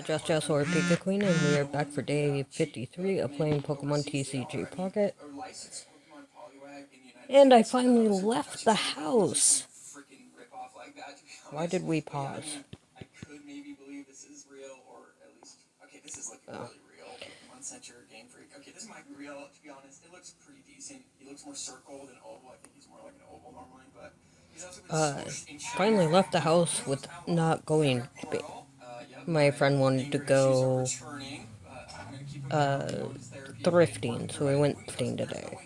Just or Pika Queen, and we are back for day 53 of playing Pokemon TCG Pocket. And I finally left the house. Why did we pause? Oh. Finally left the house with not going. My friend wanted to go thrifting, so we went thrifting today.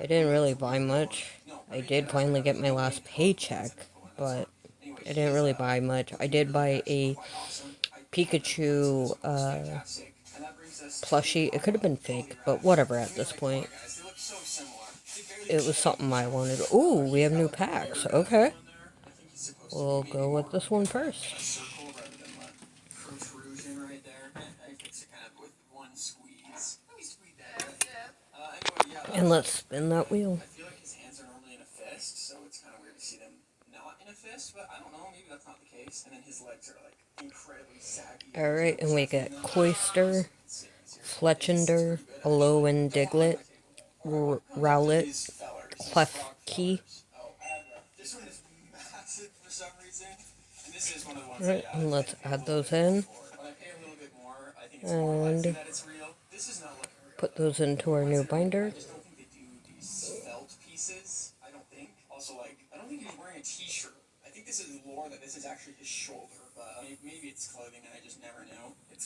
I didn't really buy much. I did finally get my last paycheck, but I didn't really buy much. I did buy a Pikachu plushie. It could have been fake, but whatever at this point. It was something I wanted. Ooh, we have new packs. Okay. We'll go with this one first. And let's spin that wheel. Alright, and we get Cloyster, Fletchender, Alolan Diglett, Rowlet, Klefki. Alright, and let's add those in. And put those into our new binder.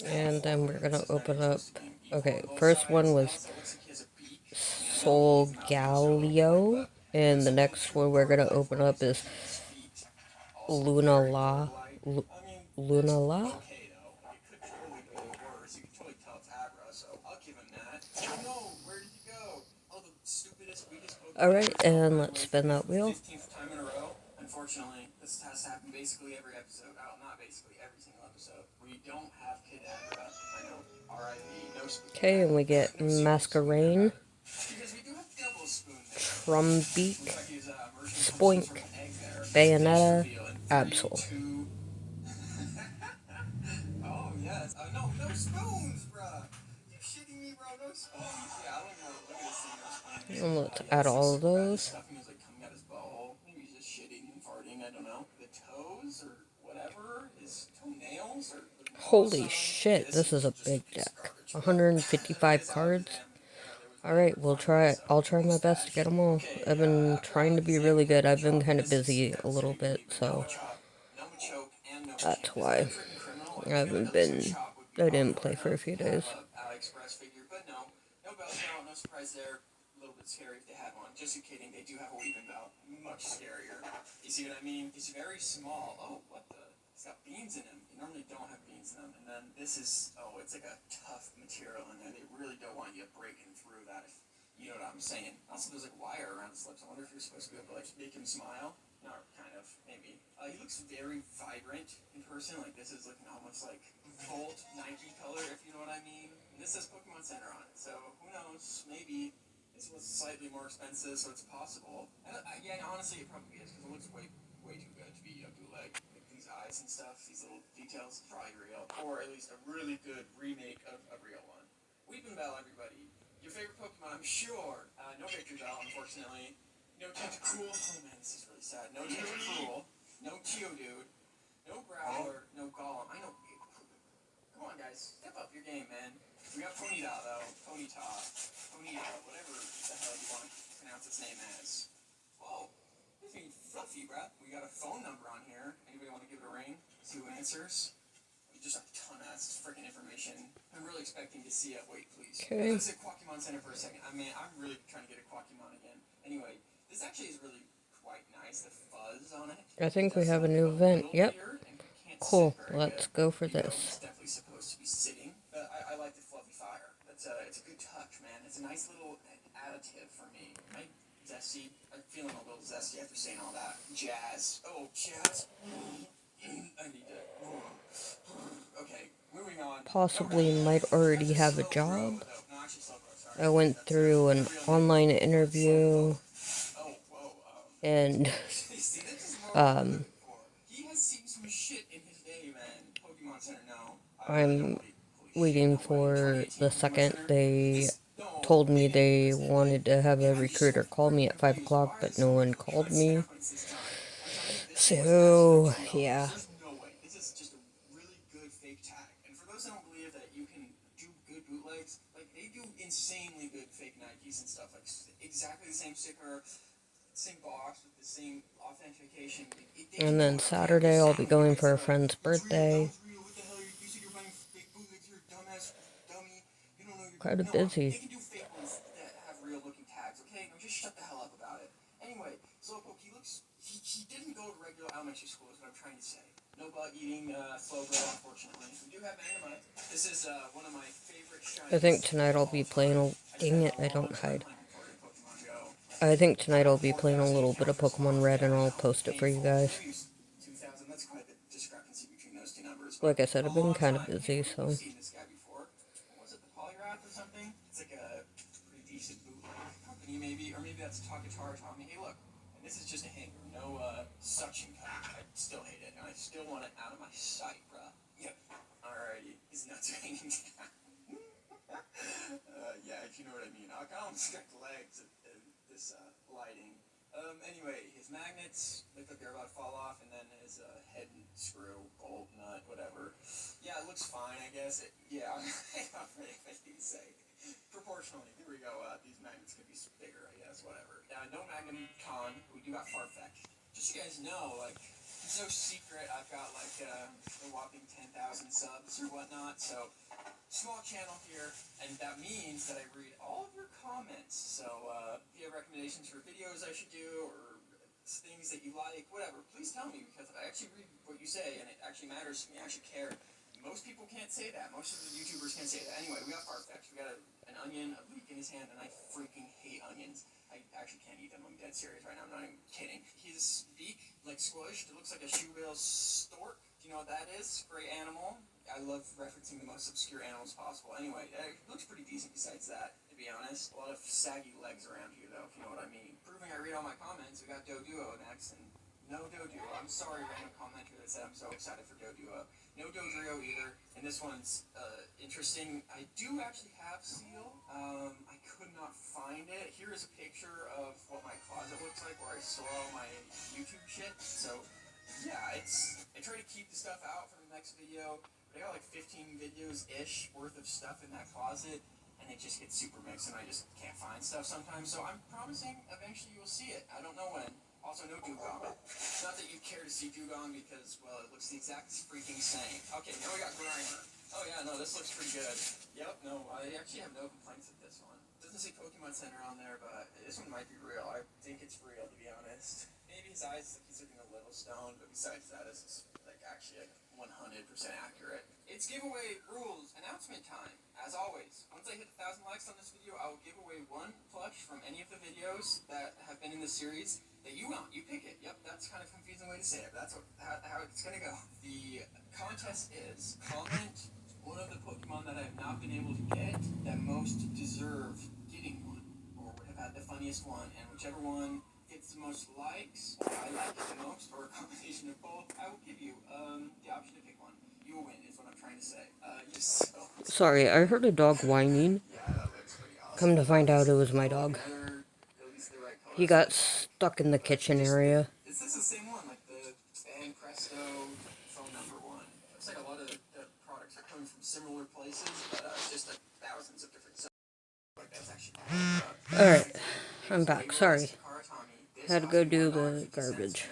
And then we're gonna open up. Okay, first one was Solgaleo, and the next one we're gonna open up is Lunala. Lunala? Alright, and let's spin that wheel. Okay, and we get Masquerain, Trumbeak, Spoink, Bayonetta, Absol. And let's add all of those. Holy shit, this is a big deck. 155 cards. Alright, I'll try my best to get them all. I've been trying to be really good. I've been kind of busy a little bit, so that's why I didn't play for a few days. Okay. I think we have a new event. Yep. Cool. Let's go for this. Possibly might already have a job. I went through an online interview and I'm waiting for the second. They told me they wanted to have a recruiter call me at 5 o'clock, but no one called me. So, yeah. And then Saturday I'll be going for a friend's birthday. Kind of busy. I think tonight I'll be playing dang it, I don't hide. I think tonight I'll be playing a little bit of Pokemon Red and I'll post it for you guys. Like I said, I've been kind of busy, so. Sorry, I heard a dog whining. Come to find out it was my dog. He got stuck in the kitchen area. Alright, I'm back. Sorry. Had to go do the garbage.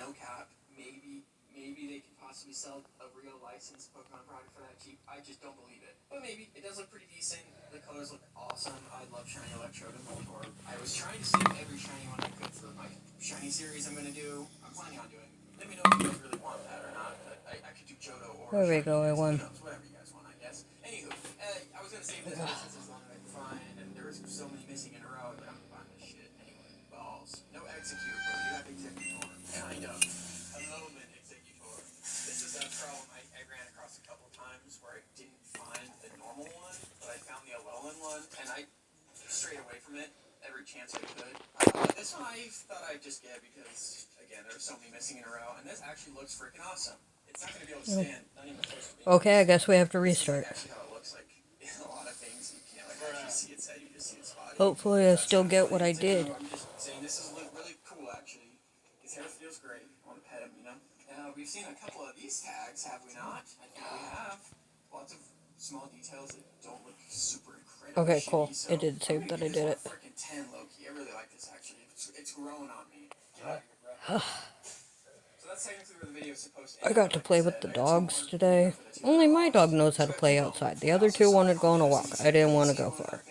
There we go, I won. Okay, I guess we have to restart. Hopefully I still get what I did. Okay, cool. It did save that I did it. I got to play with the dogs today. Only my dog knows how to play outside. The other two wanted to go on a walk. I didn't want to go far.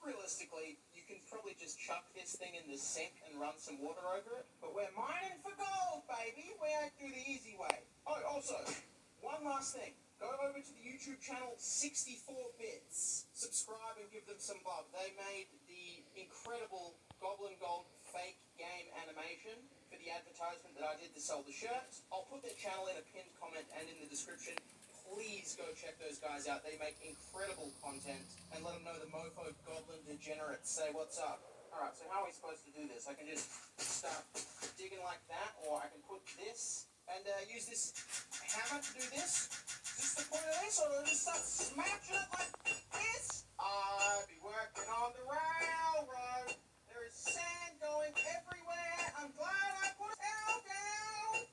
Realistically, you can probably just chuck this thing in the sink and run some water over it, but we're mining for gold, baby. We ain't do the easy way. Oh, also, one last thing. Go over to the YouTube channel 64 Bits. Subscribe and give them some love. They made the incredible Goblin Gold fake game animation for the advertisement that I did to sell the shirts. I'll put their channel in a pinned comment and in the description. Please go check those guys out. They make incredible content. And let them know the mofo goblin degenerates say what's up. Alright, so how are we supposed to do this? I can just start digging like that, or I can put this and use this hammer to do this. Is this the point of this, or do I just start smashing it like this? I'll be working on the railroad. There is sand going everywhere. I'm glad I put a towel down.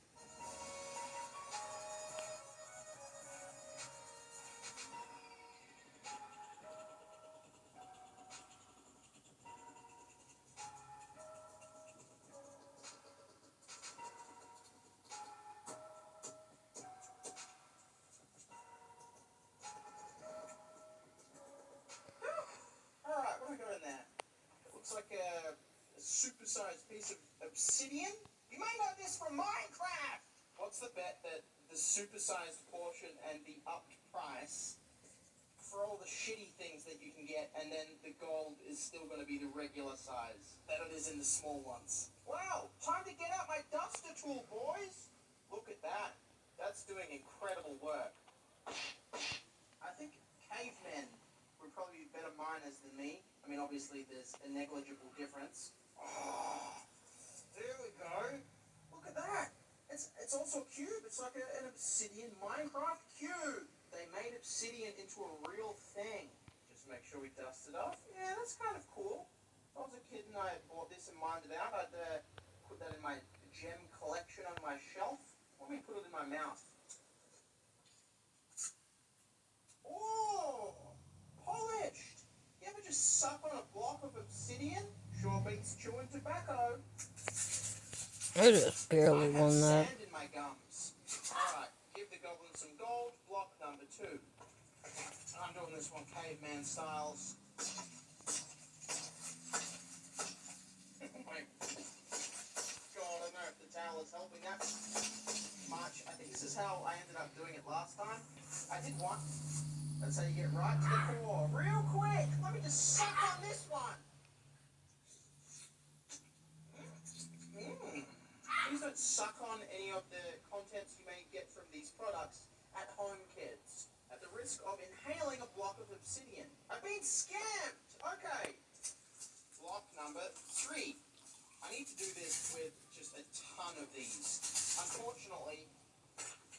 Alright, what do we got in there? It looks like a supersized piece of obsidian. You may know this from Minecraft! What's the bet that the supersized portion and the upped price for all the shitty things that you can get, and then the gold is still going to be the regular size that it is in the small ones? Wow, time to get out my duster tool, boys! Look at that. That's doing incredible work. I think cavemen would probably be better miners than me. I mean, obviously there's a negligible difference. Oh, there we go. Look at that. It's also a cube. It's like an obsidian Minecraft cube. They made obsidian into a real thing. Just make sure we dust it off. Yeah, that's kind of cool. If I was a kid and I bought this and mined it out, I'd put that in my gem collection on my shelf. Let me put it in my mouth. Oh, polished. You ever just suck on a block of obsidian? Sure beats chewing tobacco. I just barely won that. Sand in my gums. Alright, give the goblin some gold. Block number 2. I'm doing this one caveman styles. Oh my god, I don't know if the towel is helping that much. I think this is how I ended up doing it last time. I did one. That's how you get right to the core. Real quick, let me just suck on this one. Please don't suck on any of the contents you may get from these products at home, kids. At the risk of inhaling a block of obsidian. I've been scammed! Okay. Block number 3. I need to do this with just a ton of these. Unfortunately,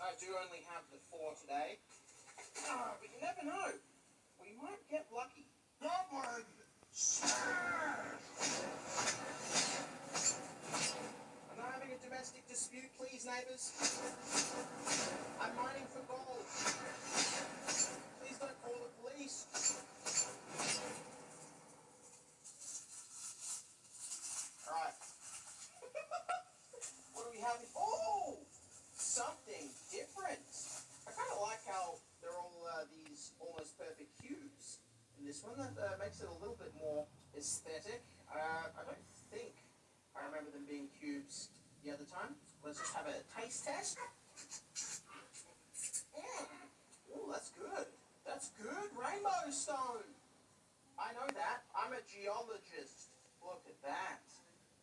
I do only have the 4 today. But you never know. We might get lucky. Goblin! I'm not having a domestic dispute, please, neighbors. I'm mining for gold. Please don't call the police. Alright. What do we have? Oh! Something different. I kind of like how they're all these almost perfect cubes. And this one that makes it a little bit more aesthetic. I don't think I remember them being cubes the other time. Let's just have a taste test. Oh, that's good. That's good. Rainbow stone. I know that. I'm a geologist. Look at that.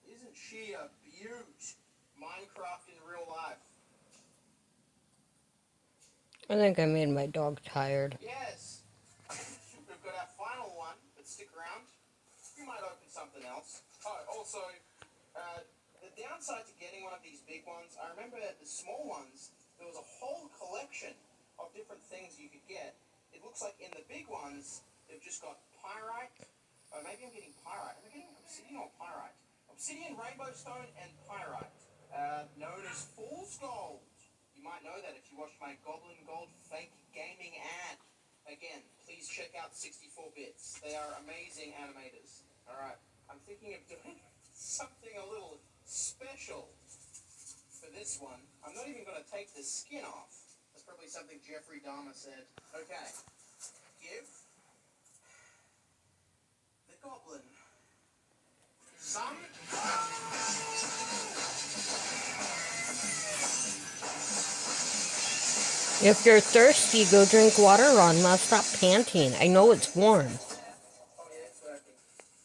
Isn't she a beaut? Minecraft in real life. I think I made my dog tired. Yes. We've got our final one, but stick around. We might open something else. Oh, also, the downside to getting one of these big ones, I remember the small ones, there was a whole collection of different things you could get. It looks like in the big ones, they've just got pyrite. Oh, maybe I'm getting pyrite. Am I getting obsidian or pyrite? Obsidian, rainbow stone, and pyrite. Known as fool's gold. You might know that if you watched my Goblin Gold fake gaming ad. Again, please check out 64 Bits. They are amazing animators. Alright, I'm thinking of doing something a little special for this one. I'm not even going to take the skin off. That's probably something Jeffrey Dahmer said. Okay, give the goblin. Some. If you're thirsty, go drink water, Ronma. Stop panting. I know it's warm. Oh yeah, it's working.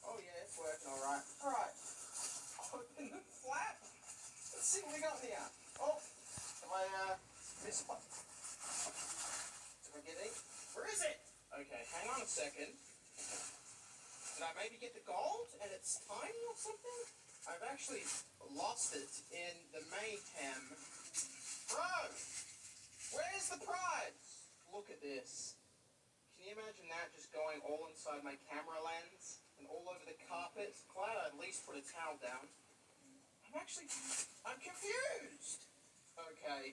Oh yeah, it's working. All right. All right. Open the flap. Let's see what we got here. Oh, have I missed one? Did I get any? Where is it? Okay, hang on a second. Did I maybe get the gold and it's tiny or something? I've actually lost it in the mayhem. Bro, where's the prize? Look at this. Can you imagine that just going all inside my camera lens and all over the carpet? Glad I at least put a towel down. I'm confused. Okay,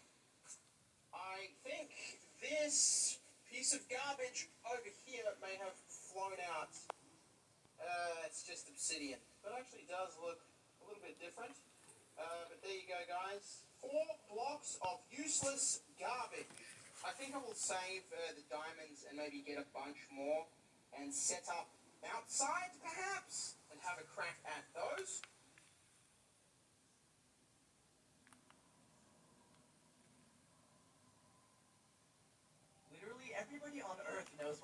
I think this piece of garbage over here may have flown out. It's just obsidian, but actually does look a little bit different. But there you go, guys. 4 blocks of useless garbage. I think I will save the diamonds and maybe get a bunch more and set up outside, perhaps, and have a crack at those. Literally everybody on Earth knows.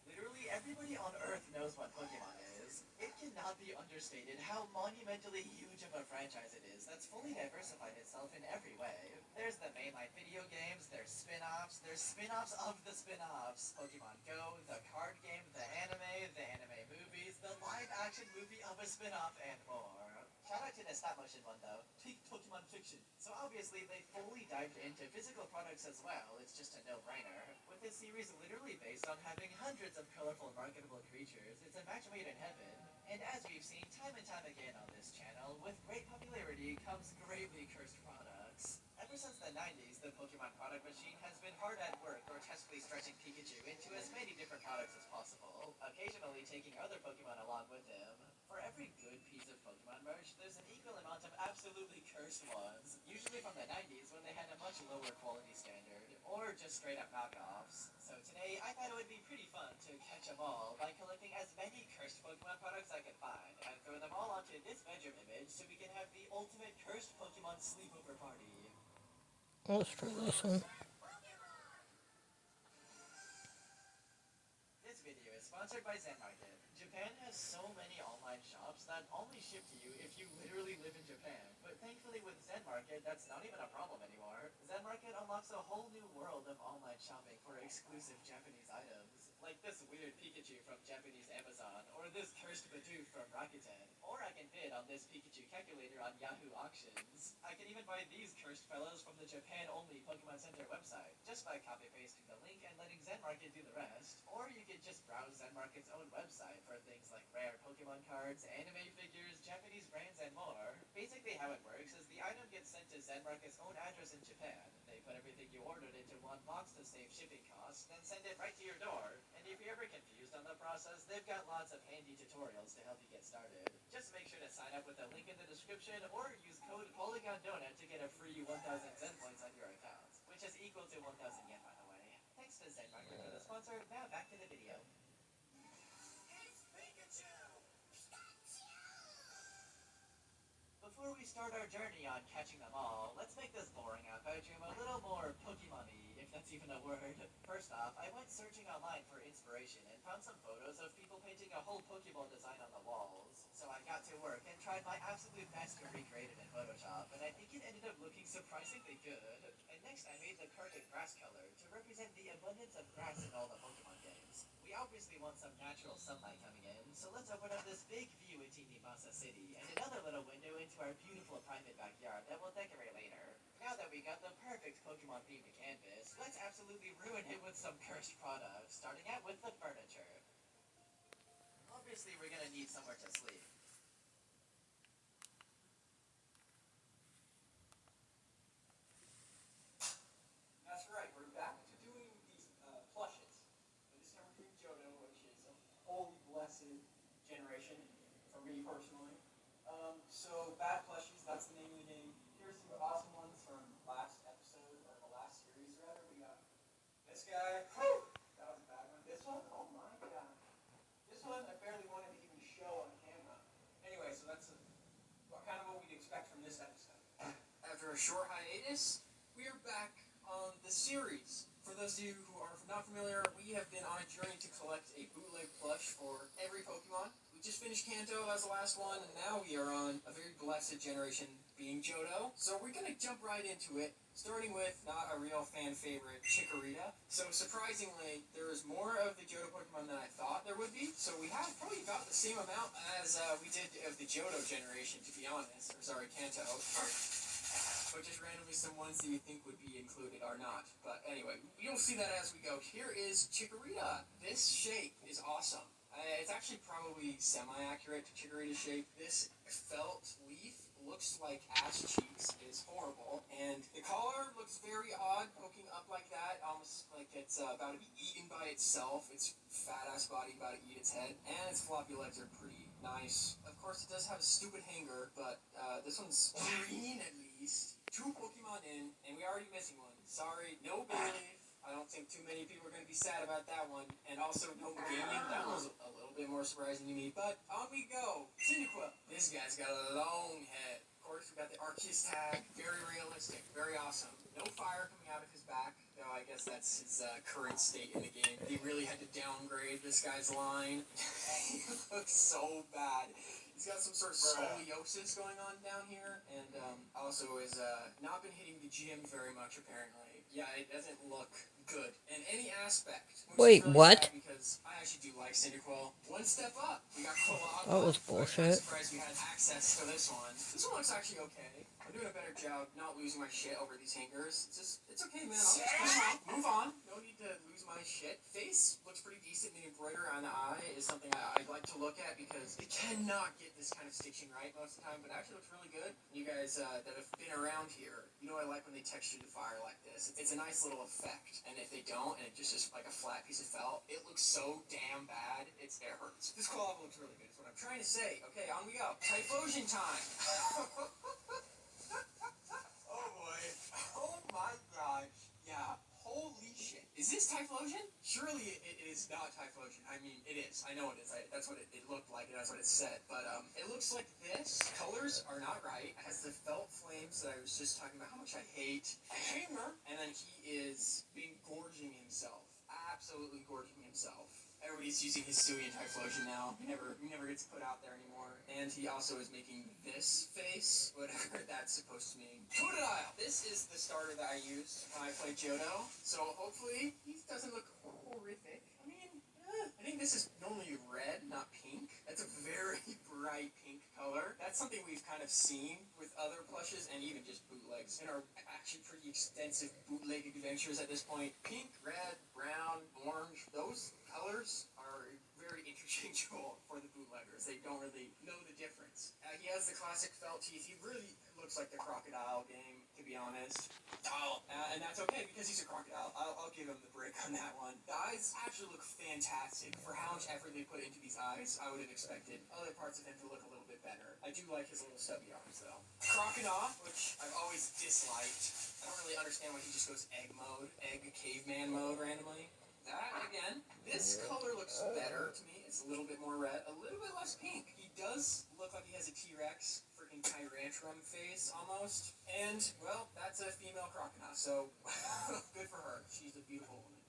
Literally everybody on Earth knows what Pokemon is. It cannot be understated how monumentally huge of a franchise it is that's fully diversified itself in every way. There's the mainline video games, there's spin-offs of the spin-offs. Pokemon Go, the card game, the anime movies, the live-action movie of a spin-off, and more. Shout out to the stop-motion one, though. Peak Pokemon fiction. So obviously they fully dived into physical products as well. It's just a no-brainer. With this series literally based on having hundreds of colorful marketable creatures, it's a match made in heaven. And as we've seen time and time again on this channel, with great popularity comes gravely cursed products. Ever since the 90s, the Pokemon product machine has been hard at work grotesquely stretching Pikachu into as many different products as possible, occasionally taking other Pokemon along with him. For every good piece of Pokemon merch, there's an equal amount of absolutely cursed ones, usually from the 90s when they had a much lower quality standard, or just straight up knockoffs. So today, I thought it would be pretty fun to catch them all by collecting as many cursed Pokemon products I could find, and throw them all onto this bedroom image so we can have the ultimate cursed Pokemon sleepover party. Let's try this one. This video is sponsored by Zen Market. Japan has so many online shops that only ship to you if you literally live in Japan. But thankfully with Zen Market, that's not even a problem anymore. Zen Market unlocks a whole new world of online shopping for exclusive Japanese items. Like this weird Pikachu from Japanese Amazon, or this cursed Bidoof from Rakuten. Or I can bid on this Pikachu calculator on Yahoo Auctions. I can even buy these cursed fellows from the Japan-only Pokemon Center website, just by copy-pasting the link and letting Zen Market do the rest. Or you can just browse Zen Market's own website for things like rare Pokemon cards, anime figures, Japanese brands, and more. Basically how it works is the item gets sent to Zen Market's own address in Japan. They put everything you ordered into one box to save shipping costs, then send it right to your door. And if you're ever confused on the process, they've got lots of handy tutorials to help you get started. Just make sure to sign up with the link in the description, or use code Polygon Donut to get a free 1,000 Zen points on your account, which is equal to 1,000 yen, by the way. Thanks to Zen Market for the sponsor. Now back to the video. Before we start our journey on catching them all, let's make this boring out bedroom a little more Pokemon-y, if that's even a word. First off, I went searching online for inspiration and found some photos of people painting a whole Pokeball design on the walls. So I got to work and tried my absolute best to recreate it in Photoshop, and I think it ended up looking surprisingly good. And next I made the carpet grass color to represent the abundance of grass in all the Pokemon games. We obviously want some natural sunlight coming in, so let's open up this big view into Nimasa City, and another little window into our beautiful private backyard that we'll decorate later. Now that we got the perfect Pokemon themed canvas, let's absolutely ruin it with some cursed products, starting out with the furniture. Obviously we're gonna need somewhere to sleep. That's right, we're back to doing these plushes. And this time we're doing Johto, which is a holy blessed generation for me personally. So bad plushies, that's the name of the game. Here's some awesome ones from last episode, or the last series rather. We got this guy. Whew, that was a bad one. This one, oh my god. This one, I barely wanted expect from this episode? After a short hiatus, we are back on the series. For those of you who are not familiar, we have been on a journey to collect a bootleg plush for every Pokemon. We just finished Kanto, that was the last one, and now we are on a very blessed generation being Johto. So we're going to jump right into it, starting with not a real fan favorite, Chikorita. So surprisingly, there is more of the Johto Pokemon than I thought there would be. So we have probably about the same amount as we did of the Johto generation, to be honest. Or sorry, Kanto. But just randomly some ones that you think would be included are not. But anyway, you'll see that as we go. Here is Chikorita. This shape is awesome. It's actually probably semi-accurate to Chikorita's shape. This felt leaf looks like ass cheeks. Is horrible. And the collar looks very odd, poking up like that, almost like it's about to be eaten by itself. Its fat-ass body about to eat its head. And its floppy legs are pretty nice. Of course, it does have a stupid hanger, but this one's green at least. 2 Pokemon in, and we already missing one. Sorry, no Bayleaf. I don't think too many people are going to be sad about that one. And also, no Meganium. That was a little bit more surprising to me. But on we go. Cyndaquil. This guy's got a long head. Of course, we got the Arceus tag. Very realistic. Very awesome. No fire coming out of his back. Though I guess that's his current state in the game. They really had to downgrade this guy's line. He looks so bad. He's got some sort of scoliosis going on down here, and also has not been hitting the gym very much, apparently. Yeah, it doesn't look good in any aspect. Wait, really what? Because I actually do like Cyndaquil. One step up, we got Quilava. That was bullshit. I'm surprised we had access to this one. This one looks actually okay. I'm doing a better job not losing my shit over these hangers. It's okay, man. I'll just move on. No need to lose my shit. Face looks pretty decent. The embroidery on the eye is something I'd like to look at because it cannot get this kind of stitching right most of the time, but it actually looks really good. You guys that have been around here, you know I like when they texture the fire like this. It's a nice little effect. And if they don't, and it just is like a flat piece of felt, it looks so damn bad, it hurts. This Quilava looks really good, is what I'm trying to say. Okay, on we go. Typhlosion time. Oh boy. Oh my gosh. Yeah. Holy shit. Is this Typhlosion? Surely it is not Typhlosion. I mean, it is. I know it is. That's what it looked like, and that's what it said. But it looks like this. Colors are not right. It has the felt flames that I was just talking about how much I hate. Hammer. And then he is being gorging himself. Absolutely gorging himself. Everybody's using his Hisuian Typhlosion now. He never gets put out there anymore. And he also is making this face, whatever that's supposed to mean. Totodile! This is the starter that I use when I play Johto. So hopefully he doesn't look horrific. I mean, I think this is normally red, not pink. That's a very bright pink color. That's something we've kind of seen with other plushes and even just bootlegs in our actually pretty extensive bootleg adventures at this point. Pink, red, brown, orange, those colors are very interchangeable for the bootleggers. They don't really know the difference. He has the classic felt teeth. He really looks like the crocodile game, to be honest. And that's okay because he's a crocodile. I'll give him the break on that one. The eyes actually look fantastic. For how much effort they put into these eyes, I would have expected other parts of him to look a little bit better. I do like his little stubby arms, though. Crocodile, which I've always disliked. I don't really understand why he just goes egg mode, egg caveman mode randomly. That, again, this color looks better to me. It's a little bit more red, a little bit less pink. He does look like he has a T-Rex, freaking Tyrantrum face, almost. And, well, that's a female crocodile, so good for her. She's a beautiful woman.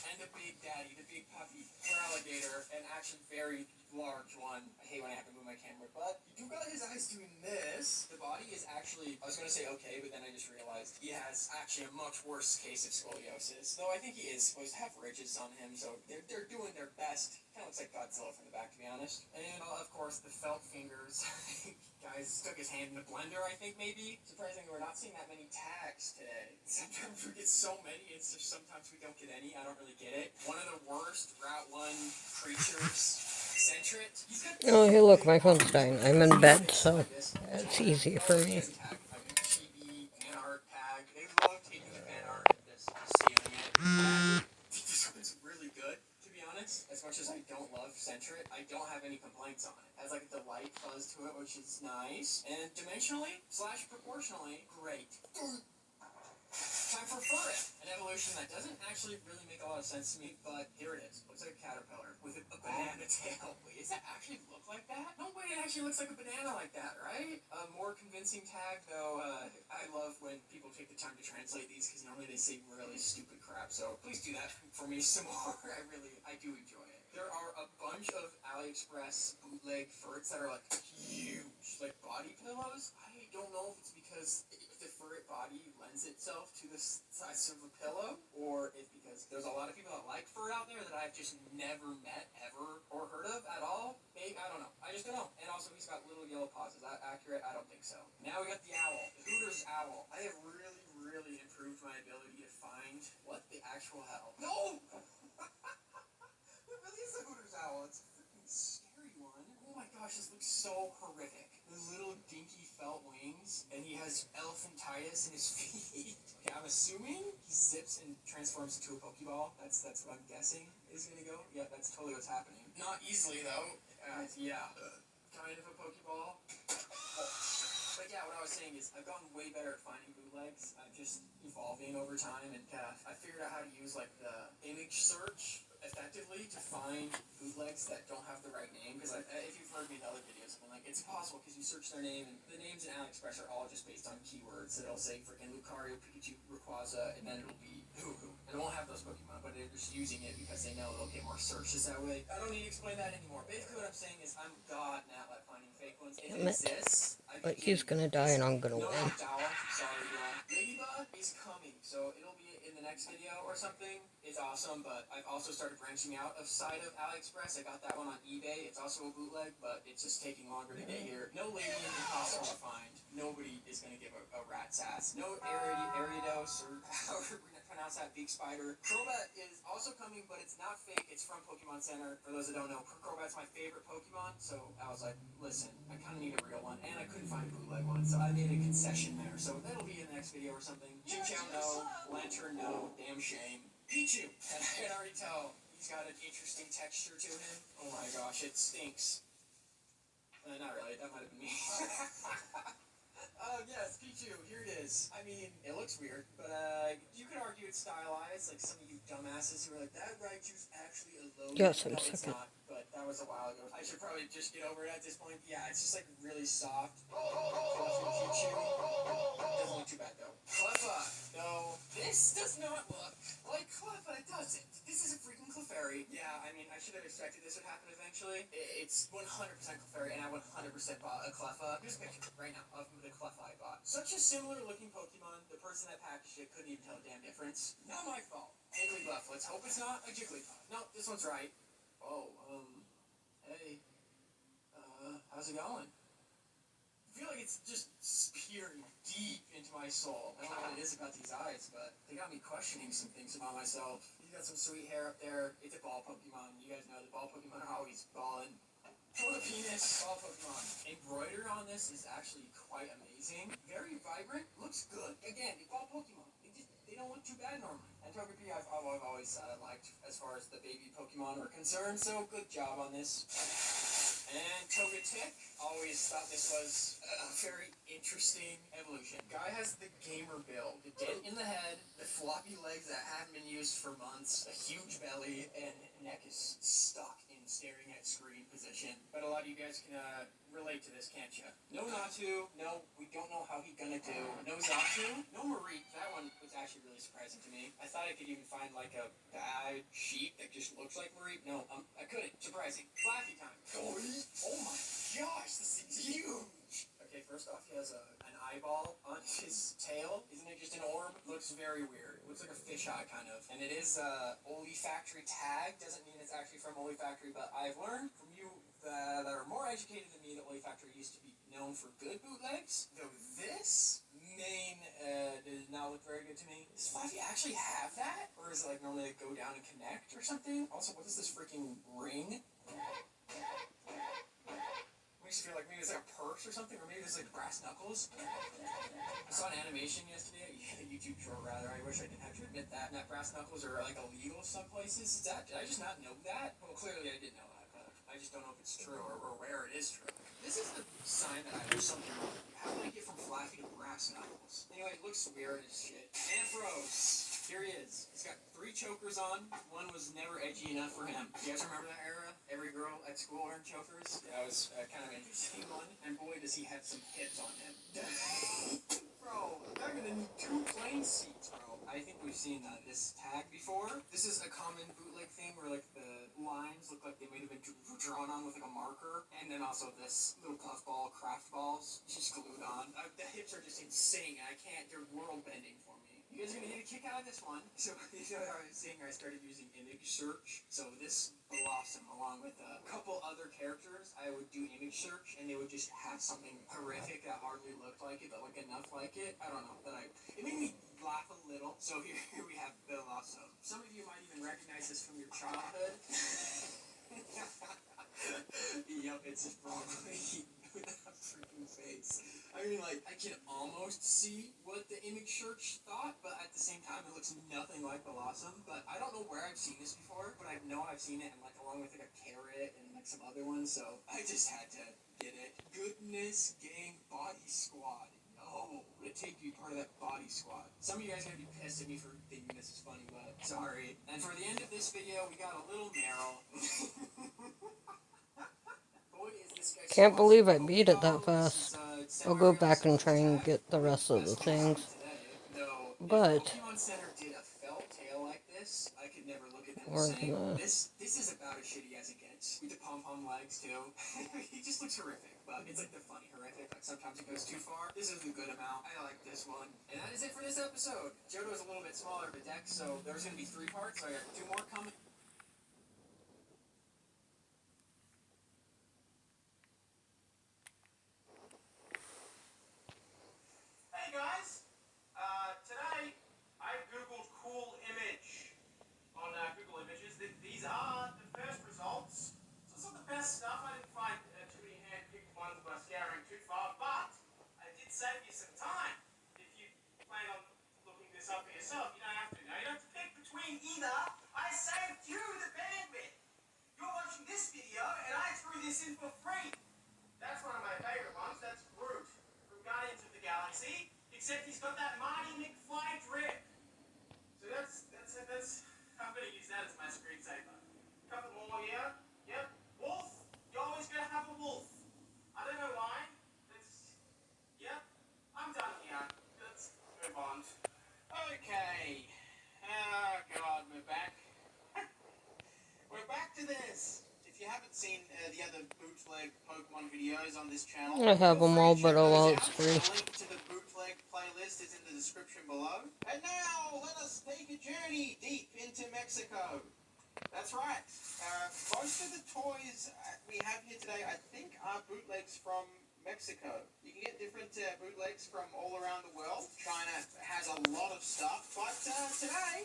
And the big daddy, the big puppy, for alligator, an actually very large one. I hate when I have to move my camera, but you do got his eyes doing this. The body is actually, I was going to say okay, but then I just realized he has actually a much worse case of scoliosis. Though I think he is supposed to have ridges on him, so they're doing their best. Kind of looks like Godzilla from the back, to be honest. And, of course, the felt fingers. Guys stuck his hand in a blender, I think, maybe. Surprisingly, we're not seeing that many tags today. Sometimes we get so many, it's just sometimes we don't get any. I don't really get it. One of the worst Route 1 creatures, Sentret. Oh, hey, look, my phone's dying. I'm in bed, so it's easy for me. Chibi, fan art tag. They love taking the fan art and just stealing it. This one's really good, to be honest. As much as I don't love Sentret, I don't have any complaints on it. It has like a delight fuzz to it, which is nice. And dimensionally / proportionally, great. Time for Furret, an evolution evolution that doesn't actually really make a lot of sense to me, but here it is. Looks like a caterpillar with a banana tail. Wait, does that actually look like that? No way, it actually looks like a banana like that, right? A more convincing tag, though. I love when people take the time to translate these because normally they say really stupid crap. So please do that for me some more. I do enjoy it. There are a bunch of AliExpress bootleg furrets that are like huge, like body pillows. I don't know if it's because the furret body lends itself to the size of a pillow, or if because there's a lot of people that like fur out there that I've just never met ever or heard of at all. Maybe, I don't know. I just don't know. And also he's got little yellow paws. Is that accurate? I don't think so. Now we got the owl, the Hooters owl. I have really improved my ability to find what the actual hell. No. It really is a Hooters owl. It's a freaking scary one. Oh my gosh, this looks so horrific. The little dinky felt wings, and he has elephantitis in his feet. Okay, I'm assuming he zips and transforms into a Pokeball. That's what I'm guessing is gonna go. Yeah, that's totally what's happening. Not easily though. Yeah, kind of a Pokeball. But yeah, what I was saying is I've gotten way better at finding bootlegs. I'm just evolving over time, and I figured out how to use like the image search effectively to find bootlegs that don't have the right name. Because if you've heard me in other videos, I'm like, it's impossible because you search their name, and the names in AliExpress are all just based on keywords. It'll say freaking Lucario, Pikachu, Rayquaza, and then it'll be Hoo-Hoo. It won't have those Pokemon, but they're just using it because they know it'll get more searches that way. I don't need to explain that anymore. Basically, what I'm saying is I'm god now at finding fake ones. If it Damn it. exists, But he's gonna die and I'm gonna no, win. not Dowel. Sorry, Ladybug is coming, so it'll be in the next video or something. It's awesome, but I've also started branching out of side of AliExpress. I got that one on eBay. It's also a bootleg, but it's just taking longer to get here. No Lady is impossible to find. Nobody is gonna give a rat's ass. No Ariados or however we pronounce that big spider. Crobat is also coming, but it's not fake. It's from Pokemon Center. For those that don't know, Crobat's my favorite Pokemon, so I was like, listen, I kind of need a real one, and I couldn't find a bootleg one, so I made a concession there. So that'll be in the next video or something. Chinchou, no. Lantern, no. Damn shame. Pichu, and I can already tell he's got an interesting texture to him. Oh my gosh, it stinks. Not really, that might have been me. Yes, Pichu, here it is. I mean, it looks weird, but you could argue it's stylized, like some of you dumbasses who are like, that Raichu's actually a logo. Yes, I'm No, it's second. not, but that was a while ago. I should probably just get over it at this point. Yeah, it's just like really soft. Pichu. Doesn't look too bad though. Cleffa, no. This does not look like Cleffa, it doesn't. This is a freaking Clefairy. Yeah, I mean, I should have expected this would happen eventually. It's 100% Clefairy, and I 100% bought a Cleffa. Here's a picture right now of the Cleffa I bought. Such a similar looking Pokemon, the person that packaged it couldn't even tell a damn difference. Not my fault. Jigglypuff, let's hope it's not a Jigglypuff. No, this one's right. Oh, hey. How's it going? I feel like it's just peering deep into my soul. I don't know what it is about these eyes, but they got me questioning some things about myself. He's got some sweet hair up there. It's a ball Pokemon. You guys know the ball Pokemon are always balling. Penis ball Pokemon. Embroidery on this is actually quite amazing. Very vibrant. Looks good. Again, the ball Pokemon. They don't look too bad normally. And Togepi I've always liked as far as the baby Pokemon are concerned, so good job on this. And Togetic, always thought this was a very interesting evolution. Guy has the gamer build, the dent in the head, the floppy legs that haven't been used for months, a huge belly, and neck is stuck in staring at screen position. But a lot of you guys can relate to this, can't you? No Natu, no, we don't know how he's gonna do. No Zatu, no Mareep. That one was actually really surprising to me. I thought I could even find like a bad sheep that just looks like Mareep. No, I couldn't. Surprising. Flaffy time. Oh my gosh, this is huge! Okay, first off, he has an eyeball on his tail. Isn't it just an orb? Looks very weird. Looks like a fisheye, kind of. And it is olfactory tag. Doesn't mean it's actually from olfactory, but I've learned from you that are more educated than me that olfactory used to be known for good bootlegs. Though this main did not look very good to me. Does Flaffy actually have that? Or is it like normally they go down and connect or something? Also, what is this freaking ring? Makes you feel like maybe it's like a purse or something, or maybe it's like brass knuckles. I saw an animation yesterday, a YouTube short rather. I wish I didn't have to admit that. And that brass knuckles are like illegal some places. Did I just not know that? Well, clearly I did know that, but I just don't know if it's true or where it is true. This is the sign that I do something wrong. How did I get from Flaffy to brass knuckles? Anyway, it looks weird as shit. Ampharos. Here he is. He's got 3 chokers on. One was never edgy enough for him. You guys remember that era? Every girl at school wearing chokers? Yeah, it was kind of an interesting one. And boy, does he have some hips on him. Bro, I'm gonna need 2 plane seats, bro. I think we've seen this tag before. This is a common bootleg thing where like the lines look like they might have been drawn on with like a marker. And then also this little puffball, craft balls, just glued on. The hips are just insane. I can't, they're world bending for me. You guys are gonna get a kick out of this one. So you know how I was saying I started using image search. So this Blossom, along with a couple other characters, I would do image search, and they would just have something horrific that hardly looked like it, but like enough like it. I don't know. It made me laugh a little. So here we have Blossom. Some of you might even recognize this from your childhood. Yep, it's just probably that freaking face. I mean, like, I can almost see what the image search thought, but at the same time, it looks nothing like Blossom. But I don't know where I've seen this before, but I know I've seen it, and like along with like a carrot and like some other ones. So I just had to get it. Goodness Gang Body Squad. No, would it take you part of that body squad? Some of you guys are gonna be pissed at me for thinking this is funny, but sorry. And for the end of this video, we got a little narrow. Can't believe I beat it that fast. I'll go back and try and get the rest of the things. But we're gonna... This is about as shitty as it gets. With the pom-pom legs too. He just looks horrific, but it's like the funny horrific. Like sometimes it goes too far. This is a good amount. I like this one. And that is it for this episode. Johto's a little bit smaller of a deck, so there's gonna be 3 parts. So I got 2 more coming. Hey guys, today I googled cool image on Google Images. These are the first results. So it's not the best stuff. I didn't find too many hand-picked ones by scouring too far, but I did save you some time. If you plan on looking this up for yourself, you don't have to. Now you don't have to pick between either. I saved you the bandwidth. You're watching this video, and I threw this in for free. That's one of my favorite ones. That's Groot from Guardians of the Galaxy. Except he's got that Marty McFly drip. So that's I'm gonna use that as my screensaver. A couple more here. Yep. Wolf. You're always gonna have a wolf. I don't know why. Yep. I'm done here. Let's move on. Okay. Oh god, we're back. We're back to this. If you haven't seen the other bootleg Pokemon videos on this channel, I have feel them free all, to check but oh those well, out. it's free. The link to the bootleg playlist is in the description below. And now, let us take a journey deep into Mexico. That's right. Most of the toys we have here today, I think, are bootlegs from Mexico. You can get different bootlegs from all around the world. China has a lot of stuff, but today,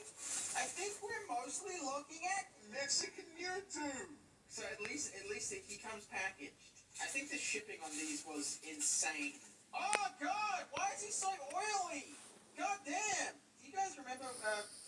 I think we're mostly looking at Mexican Mewtwo. So at least he comes packaged. I think the shipping on these was insane. Oh God, why is he so oily? God damn. Do you guys remember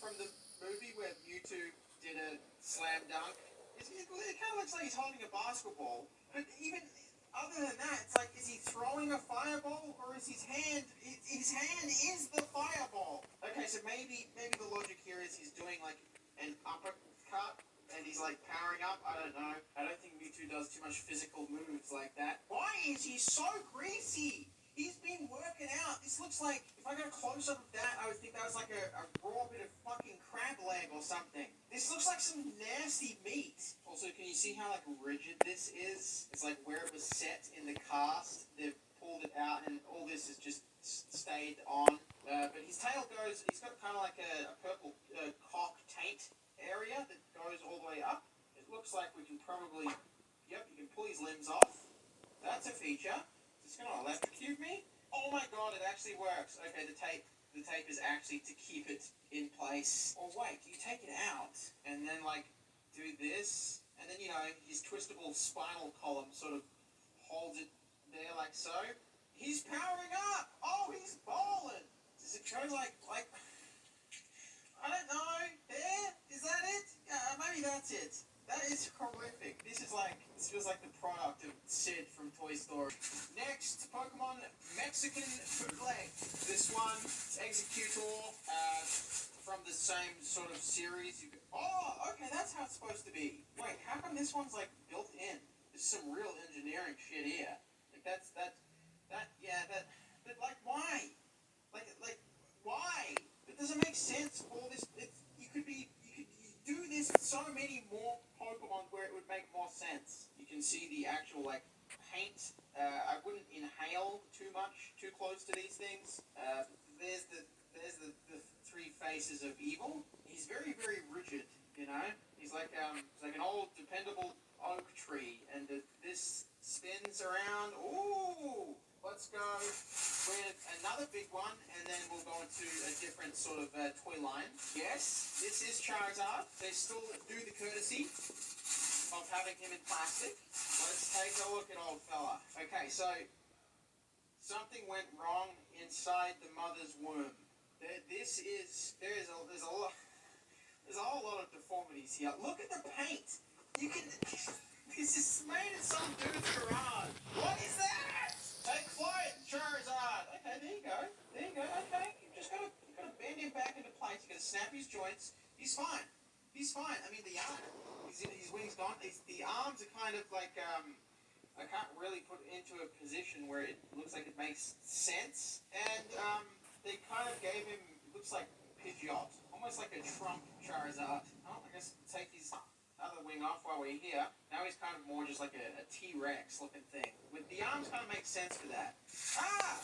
from the movie where Mewtwo did a slam dunk? It kind of looks like he's holding a basketball, but even other than that, it's like, is he throwing a fireball, or is his hand is the fireball? Okay, so maybe the logic here is he's doing like an uppercut, and he's like powering up. I don't know. I don't think Mewtwo does too much physical moves like that. Why is he so greasy? He's been working out. This looks like, if I got a close-up of that, I would think that was like a raw bit of fucking crab leg or something. This looks like some nasty meat. Also, can you see how like rigid this is? It's like where it was set in the cast, they've pulled it out, and all this has just stayed on. But his tail goes, he's got kind of like a purple cock taint area that goes all the way up. It looks like we can probably, yep, you can pull his limbs off. That's a feature. It's going to electrocute me? Oh my god, it actually works. Okay, the tape is actually to keep it in place. Or wait, you take it out and then like do this, and then you know his twistable spinal column sort of holds it there like so. He's powering up. Oh, he's bowling. Does it show like I don't know. There? Is that it? Maybe that's it. That is horrific. This feels like the product of Sid from Toy Story. Next, Pokemon Mexican bootleg. This one, it's Executor from the the same sort of series. Oh, okay, that's how it's supposed to be. Wait, how come this one's like built in? There's some real engineering shit here. Like but like why? Like why? It doesn't make sense. All this, you could do this with so many more Pokemon where it would make more sense. You can see the actual like paint. I wouldn't inhale too much, too close to these things. There's the three faces of evil. He's very very rigid. You know, he's like an old dependable oak tree, and this spins around. Ooh. Let's go with another big one, and then we'll go into a different sort of toy line. Yes, this is Charizard. They still do the courtesy of having him in plastic. Let's take a look at old fella. Okay, so something went wrong inside the mother's womb. There's a whole lot of deformities here. Look at the paint. You can. This is made in some dude's garage. What is that? Take flight, Charizard. Okay, there you go. There you go. Okay, you gotta bend him back into place. You gotta snap his joints. He's fine. He's fine. I mean, the arm. His wings gone. The arms are kind of like I can't really put it into a position where it looks like it makes sense. And they kind of gave him. It looks like Pidgeot, almost like a Trump Charizard. Oh, I guess take his other wing off while we're here. Now he's kind of more just like a T-Rex looking thing. With the arms kind of make sense for that. Ah!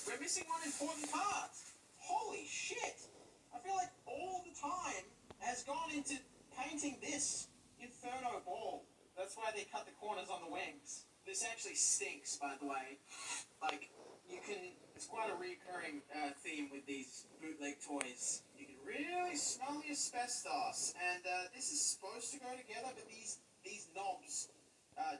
We're missing one important part. Holy shit! I feel like all the time has gone into painting this Inferno ball. That's why they cut the corners on the wings. This actually stinks, by the way. Like, it's quite a recurring theme with these bootleg toys. You can really smell the asbestos, and this is supposed to go together, but these knobs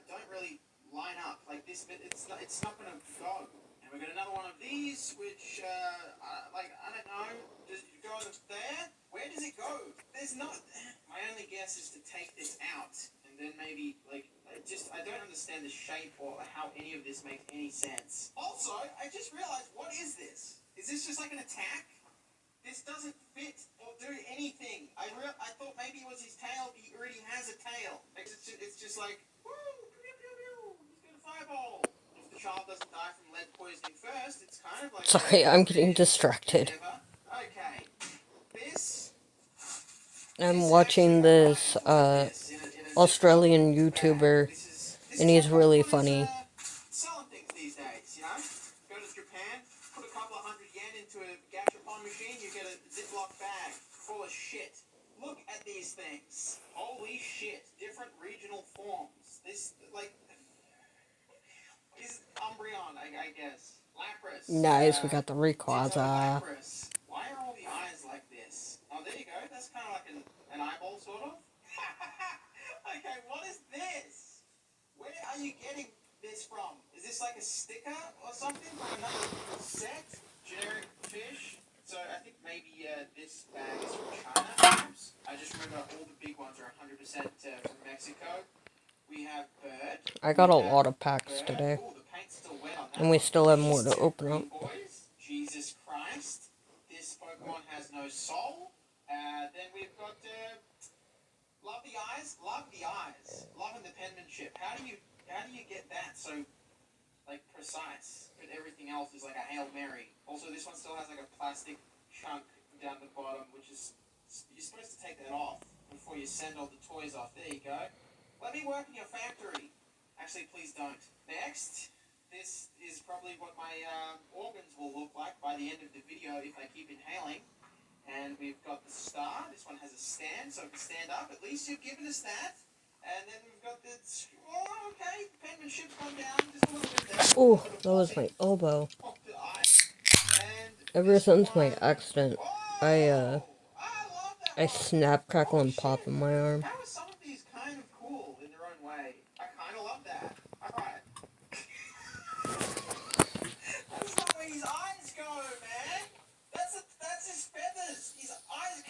don't really line up. Like this bit, it's not gonna go. And we got another one of these, which I don't know. Does it go there? Where does it go? There's not. My only guess is to take this out, and then maybe I don't understand the shape or how any of this makes any sense. Also, I just realized, what is this? Is this just like an attack? This doesn't fit or do anything. I thought maybe it was his tail. He already has a tail. It's just like, woo, pew, pew, pew. He's got a fireball. If the child doesn't die from lead poisoning first, it's kind of like. Sorry, I'm getting distracted. Okay. I'm watching this Australian YouTuber, and he's really funny. Selling things these days, you know? Go to Japan, put a couple of $100 into a gachapon machine, you get a Ziploc bag full of shit. Look at these things. Holy shit. Different regional forms. This, is Umbreon, I guess. Lapras. Nice, we got the Ditto Rayquaza. Lapras. Why are all the eyes like this? Oh, there you go. That's kind of like an eyeball, sort of. Okay, what is this? Where are you getting this from? Is this like a sticker or something from another set? Generic fish? So I think maybe this bag is from China, perhaps? I just remember all the big ones are 100% from Mexico. We have Bird. I got a lot of packs today, Ooh, the paint's still wet on that and we one. still have more These to two open up. green boys. Jesus Christ. This Pokemon has no soul. Then we've got love the eyes, loving the penmanship. How do you get that so precise? But everything else is like a Hail Mary. Also, this one still has like a plastic chunk down the bottom, which is you're supposed to take that off before you send all the toys off. There you go. Let me work in your factory. Actually, please don't. Next, this is probably what my organs will look like by the end of the video if I keep inhaling. And we've got the star. This one has a stand, so it can stand up. At least you've given us that. And then we've got the... Oh, okay. Penmanship's gone down just a little bit there. Oh, that was my elbow. Ever since my accident, I snap, crackle, and pop in my arm. How are some of these kind of cool in their own way? I kind of love that. Alright. That's not where his eyes go, man. That's his feathers. His eyes.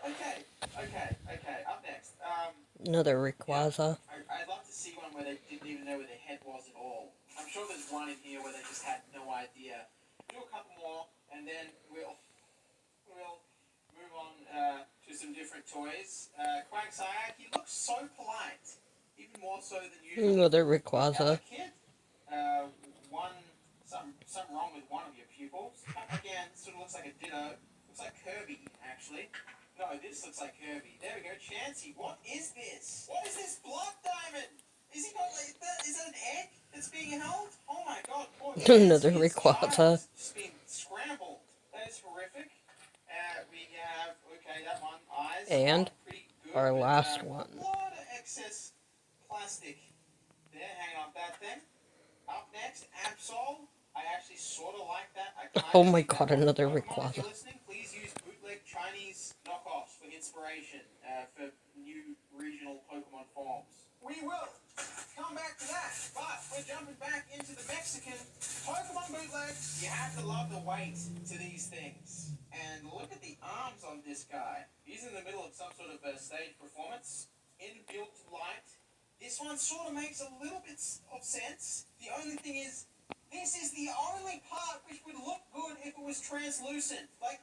Okay. Up next. Another Rayquaza. I'd love to see one where they didn't even know where their head was at all. I'm sure there's one in here where they just had no idea. Do a couple more, and then we'll favorite toys. Quagsire, he looks so polite, even more so than usual. Another Hello, Rayquaza. kid. One, something wrong with one of your pupils. Again, sort of looks like a ditto. Looks like Kirby, actually. No, this looks like Kirby. There we go. Chansey, what is this? What is this blood diamond? Is he got like that? Is that an egg that's being held? Oh my god, poor Another Chansey, his Rayquaza. child's just been scrambled. That is horrific. We have, okay, that one, eyes And are pretty good, our but last a one. lot of excess plastic there hanging off that thing. Up next, Absol. I actually sort of like that. I kind Oh of my dig that god, one. another Pokemon, if Rayquaza. you're listening, please use bootleg Chinese knockoffs for inspiration for new regional Pokemon forms. We will come back to that, but we're jumping back into the Mexican Pokemon bootleg. You have to love the weight to these things. And look at the arms on this guy. He's in the middle of some sort of a stage performance. Inbuilt light. This one sort of makes a little bit of sense. The only thing is, this is the only part which would look good if it was translucent. Like,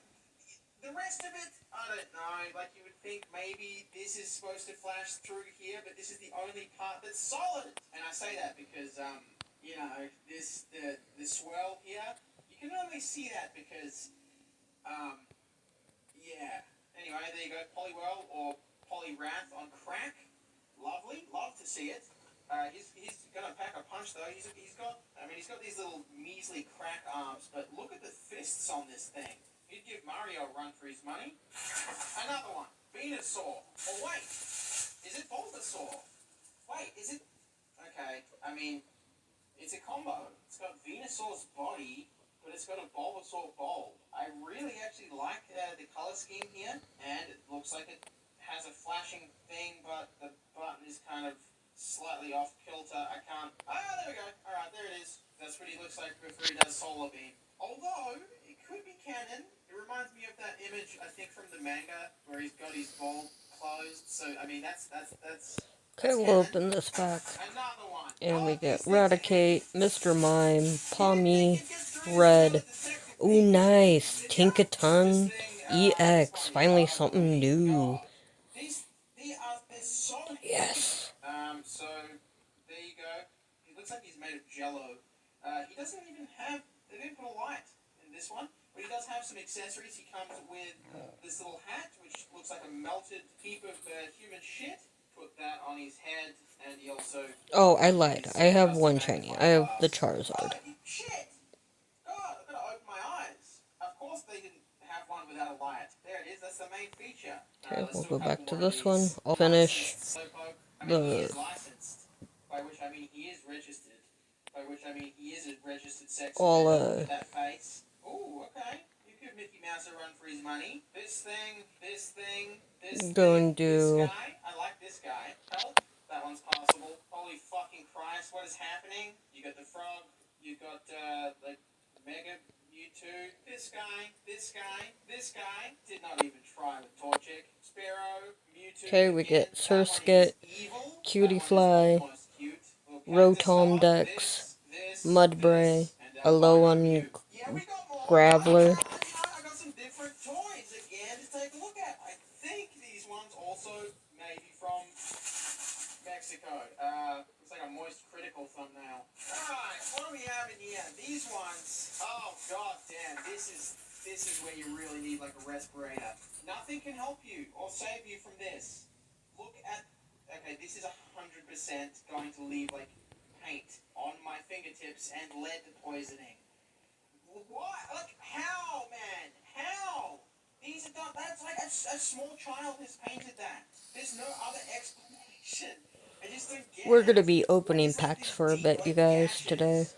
the rest of it, I don't know. Like, you would think maybe this is supposed to flash through here, but this is the only part that's solid. And I say that because, you know, the swirl here, you can only see that because, yeah. Anyway, there you go. Poliwhirl or Poliwrath on crack. Lovely. Love to see it. He's gonna pack a punch though. He's got these little measly crack arms, but look at the fists on this thing. You'd give Mario a run for his money. Another one. Venusaur. Oh wait, is it Bulbasaur? Wait, is it? Okay, I mean, it's a combo. It's got Venusaur's body, but it's got a Bulbasaur bulb. I really actually like the color scheme here, and it looks like it has a flashing thing, but the button is kind of slightly off kilter. I can't. Ah, there we go. All right, there it is. That's what he looks like before he does Solar Beam. Although it could be canon. It reminds me of that image I think from the manga where he's got his bulb closed. So I mean that's Okay, we'll canon. open this pack. Another one. And we Oh, get these things are heavy. Raticate, Mr. Mime, You would think Palmy, you'd get through this Red. with a detective Ooh, peek. nice. Did ya? This Tinkaton, thing, this EX. one is Finally something ugly. new. God. They're so heavy. Yes. So there you go. He looks like he's made of jello. He doesn't even have, they didn't put a light in this one, but he does have some accessories. He comes with this little hat, which looks like a melted heap of human shit. Put that on his head, and he also Oh, I comes with lied. his I have custom one shiny. I magnifying have the glass. Charizard. Shit! God, I've got to open my eyes. Of course they didn't have one without a light. There it is, that's the main feature. Okay, Let's we'll do a go couple back to more of this one. these. I'll finish Licensed Slowpoke. I mean, he the is licensed. By which I mean he is registered. By which I mean he is a registered sex all, offender. Look at that face. Ooh, okay. You give Mickey Mouse a run for his money. This thing, this thing, this go thing, and this do guy. I like this guy. Help. That one's possible. Holy fucking Christ, what is happening? You got the frog. You got, like, Mega Mewtwo. This guy, this guy, this guy. Did not even try with Torchic. Sparrow, Mewtwo. Okay, we Again, get that one is Surskit, evil. Cutie That one is Fly, almost cute. Little cactus Rotom dog. Dex, Mudbray, And albino Alolan Mew. Yeah, we got more. Graveler. I got some different toys again to take a look at. I think these ones also may be from Mexico. Looks like a moist critical thumbnail. Alright, what do we have in here? These ones. Oh god damn. This is where you really need like a respirator. Nothing can help you or save you from this. Look at, okay, this is 100% going to leave like paint on my fingertips and lead poisoning. What? Like, how, man? How? These are done. That's like a small child has painted that. There's no other explanation. I just don't get We're it. gonna be Like, opening it's like packs these for a deep, bit, you like, guys, today. gashes.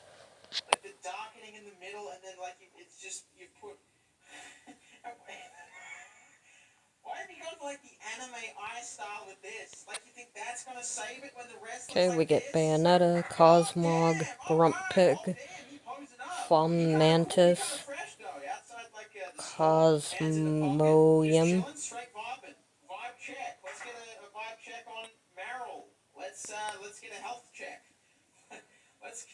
Like the darkening in the middle, and then like it's just you put. Why have you gone for like the anime eye style with this? Like you think that's gonna save it when the rest looks Okay, we like get this? Bayonetta, Oh Cosmog, damn! All right. Oh Grumpig, damn! He posing up. He kind of cool. He kind of Fomantis, fresh though. Outside like the store, hands in the pocket, just Cosmoem. chilling, straight vibing. Vibe check. Let's get a vibe check on Meryl. Let's get a health check. let's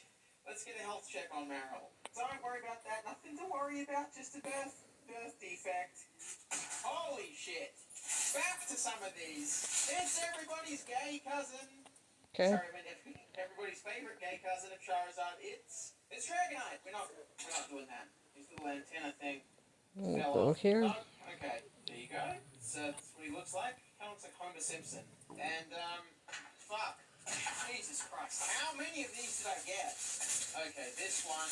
let's get a health check on Meryl. Don't worry about that. Nothing to worry about. Just a birth defect. Holy shit. Back to of these. It's everybody's gay cousin. Okay. Sorry, I meant everybody's favorite gay cousin of Charizard. It's Dragonite. We're not doing that. His little antenna thing We'll fell go off. here. No? Okay. There you go. That's what he looks like. Kind of looks like Homer Simpson. And, fuck. Jesus Christ. How many of these did I get? Okay, this one.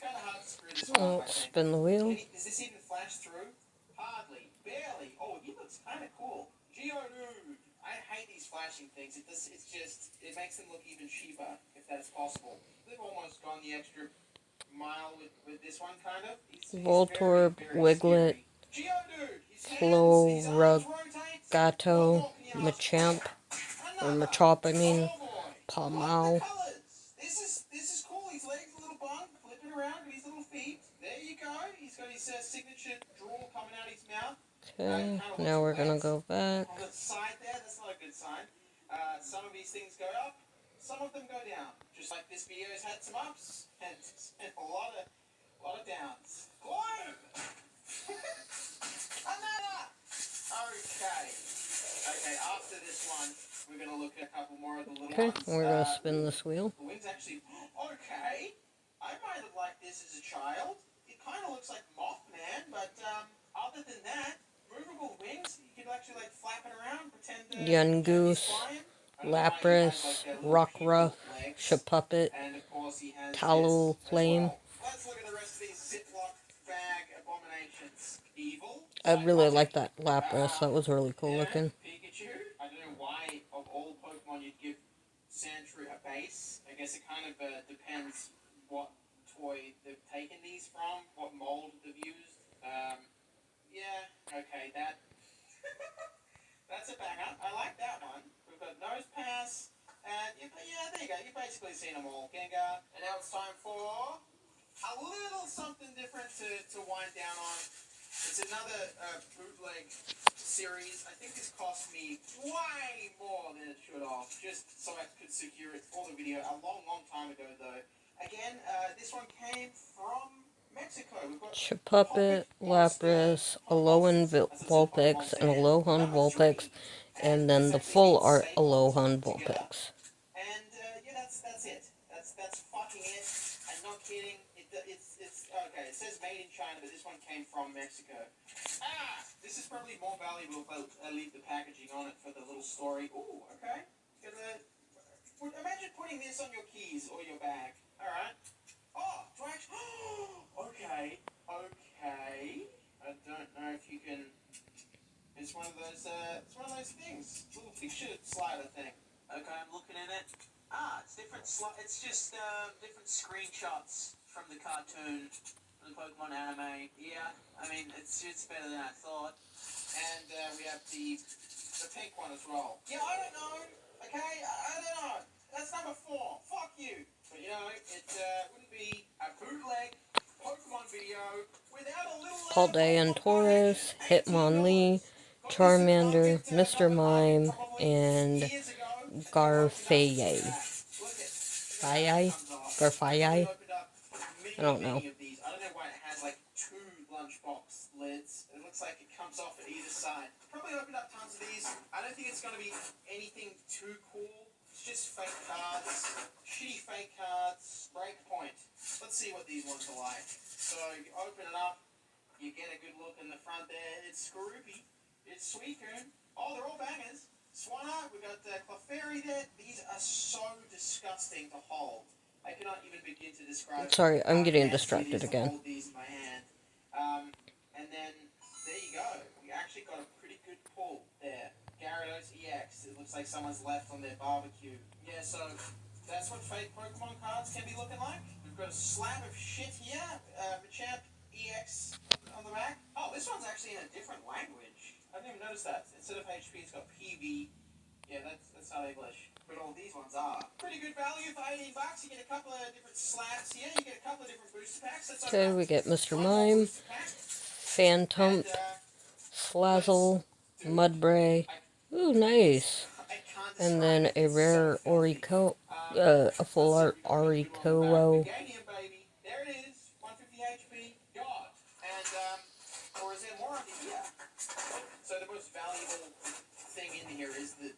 Kind of hard to screw this one I'll up, I think. spin the wheel. Does this even flash through? Hardly. Barely. Oh, he looks kind of cool. Geodude. I hate these flashing things. It makes them look even cheaper, if that's possible. They've almost gone the extra mile with this one, kind of. He's Voltorb, very, very Wiglet, scary. Geodude. His his arms rotate. Gato, What more can you ask for? Machamp, or Another. Machop, I mean, Oh boy. Palmao. This is cool. His legs a little bunk, flipping around with his little feet. There you go. He's got his signature drool coming out his mouth. Okay, now we're gonna go back. On the side there, that's not a good sign. Some of these things go up, some of them go down. Just like this video has had some ups and a lot of downs. Globe! Another! Okay. Okay, after this one, we're going to look at a couple more of the little Okay, ones. we're gonna spin this wheel. The wings actually... Okay. I might have liked this as a child. It kind of looks like Mothman, but other than that, movable wings, you can actually like flap it around, pretend Yungoos, Lapras, Rockruff, Shapuppet, and of course he has Tallow this as Flame. well. Let's look at the rest of these Ziploc bag abominations. Evil. I really like that Lapras. That was really cool looking. Pikachu. I don't know why of all Pokemon you'd give Sandshrew a base. I guess it kind of depends what toy they've taken these from, what mold they've used. Yeah, okay, that's a banger. I like that one. We've got Nose Pass, and yeah, there you go. You've basically seen them all. Gengar, and now it's time for a little something different to wind down on. It's another bootleg series. I think this cost me way more than it should have, just so I could secure it for the video a long, long time ago, though. Again, this one came from Mexico. We've got Chapuppet, Lapras, Alolan Vulpix, and Alolan Vulpix, and then the full art Alolan Vulpix. And yeah, that's it. That's fucking it. I'm not kidding. It's okay. It says made in China, but this one came from Mexico. This is probably more valuable if I leave the packaging on it for the little story. Ooh, okay. Imagine putting this on your keys or your bag. All right. Oh, do I actually? Okay. I don't know if you can. It's one of those. It's one of those things. Little picture slider thing. Okay, I'm looking at it. It's different. It's just different screenshots from the cartoon, from the Pokemon anime. Yeah, I mean it's better than I thought. And we have the pink one as well. Yeah, I don't know. Okay, I don't know. That's number 4. Fuck you. But you know, it wouldn't be a bootleg Pokemon video without a little. Paldean Taurus, Hitmonlee, Charmander, Mr. Mime, and Garfaiye. Garfaiye? I don't know. I don't know why it has like 2 lunchbox lids. It looks like it comes off at either side. Probably opened up tons of these. I don't think it's going to be anything too cool. It's just fake cards. Shitty fake cards. Breakpoint. Let's see what these ones are like. So you open it up. You get a good look in the front there. It's Skorupi. It's Suicune. Oh, they're all bangers. Swanna, we've got Clefairy there. These are so disgusting to hold. I cannot even begin to describe. Sorry, I'm getting how nasty it distracted is to again. hold these in my hand. And then there you go. We actually got a pretty good pull there. Gyarados EX. It looks like someone's left on their barbecue. Yeah, so that's what fake Pokemon cards can be looking like. We've got a slab of shit here. Machamp EX on the back. Oh, this one's actually in a different language. I didn't even notice that. Instead of HP, it's got PV. Yeah, that's not English. But all these ones are. Pretty good value for 18 bucks. You get a couple of different slabs here. You get a couple of different booster packs. That's Okay, we get Mr. Mime, Phantom, Slazzle, Mudbray. Ooh, nice. And then a rare Orico, a full art Oricorio. There it is, 150 HP. God. And, or is there more under here? So the most valuable thing in here is the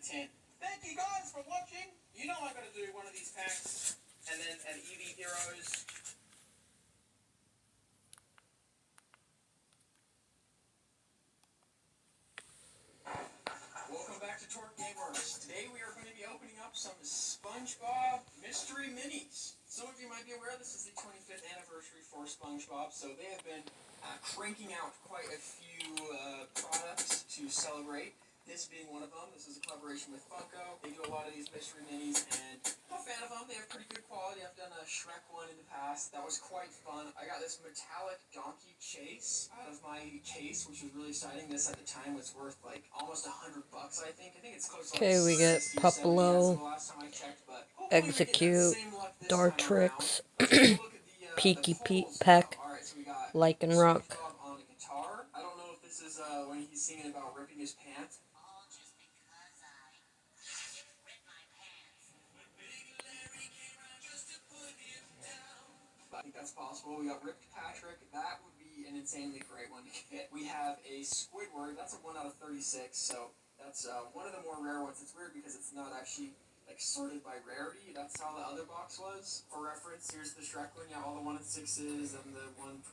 tin. Thank you guys for watching. You know I gotta do one of these packs and then an EV Heroes. Welcome back to Torque Gamers. Today we are going to be opening up some SpongeBob Mystery Minis. Some of you might be aware this is the 25th anniversary for SpongeBob, so they have been cranking out quite a few products to celebrate. This being one of them. This is a collaboration with Funko. They do a lot of these mystery minis, and I'm a fan of them. They have pretty good quality. I've done a Shrek one in the past. That was quite fun. I got this metallic donkey chase out of my case, which was really exciting. This at the time was worth like almost $100, I think. I think it's close to like Okay, we get 60 or 70 as of Puplo, the last time I checked, but hopefully we get that Execute, same luck this time around. Dartrix, Let's take a look at the Peaky Pete polls Peck, now. Alright, so we got Lycanroc. SpongeBob on the guitar. I don't know if this is when he's singing about ripping his pants. I think that's possible. We got Ripped Patrick. That would be an insanely great one to get. We have a Squidward. That's a 1 out of 36, so that's one of the more rare ones. It's weird because it's not actually like sorted by rarity. That's how the other box was. For reference, here's the Shrek one. Yeah, all the 1 and 6s and the 112,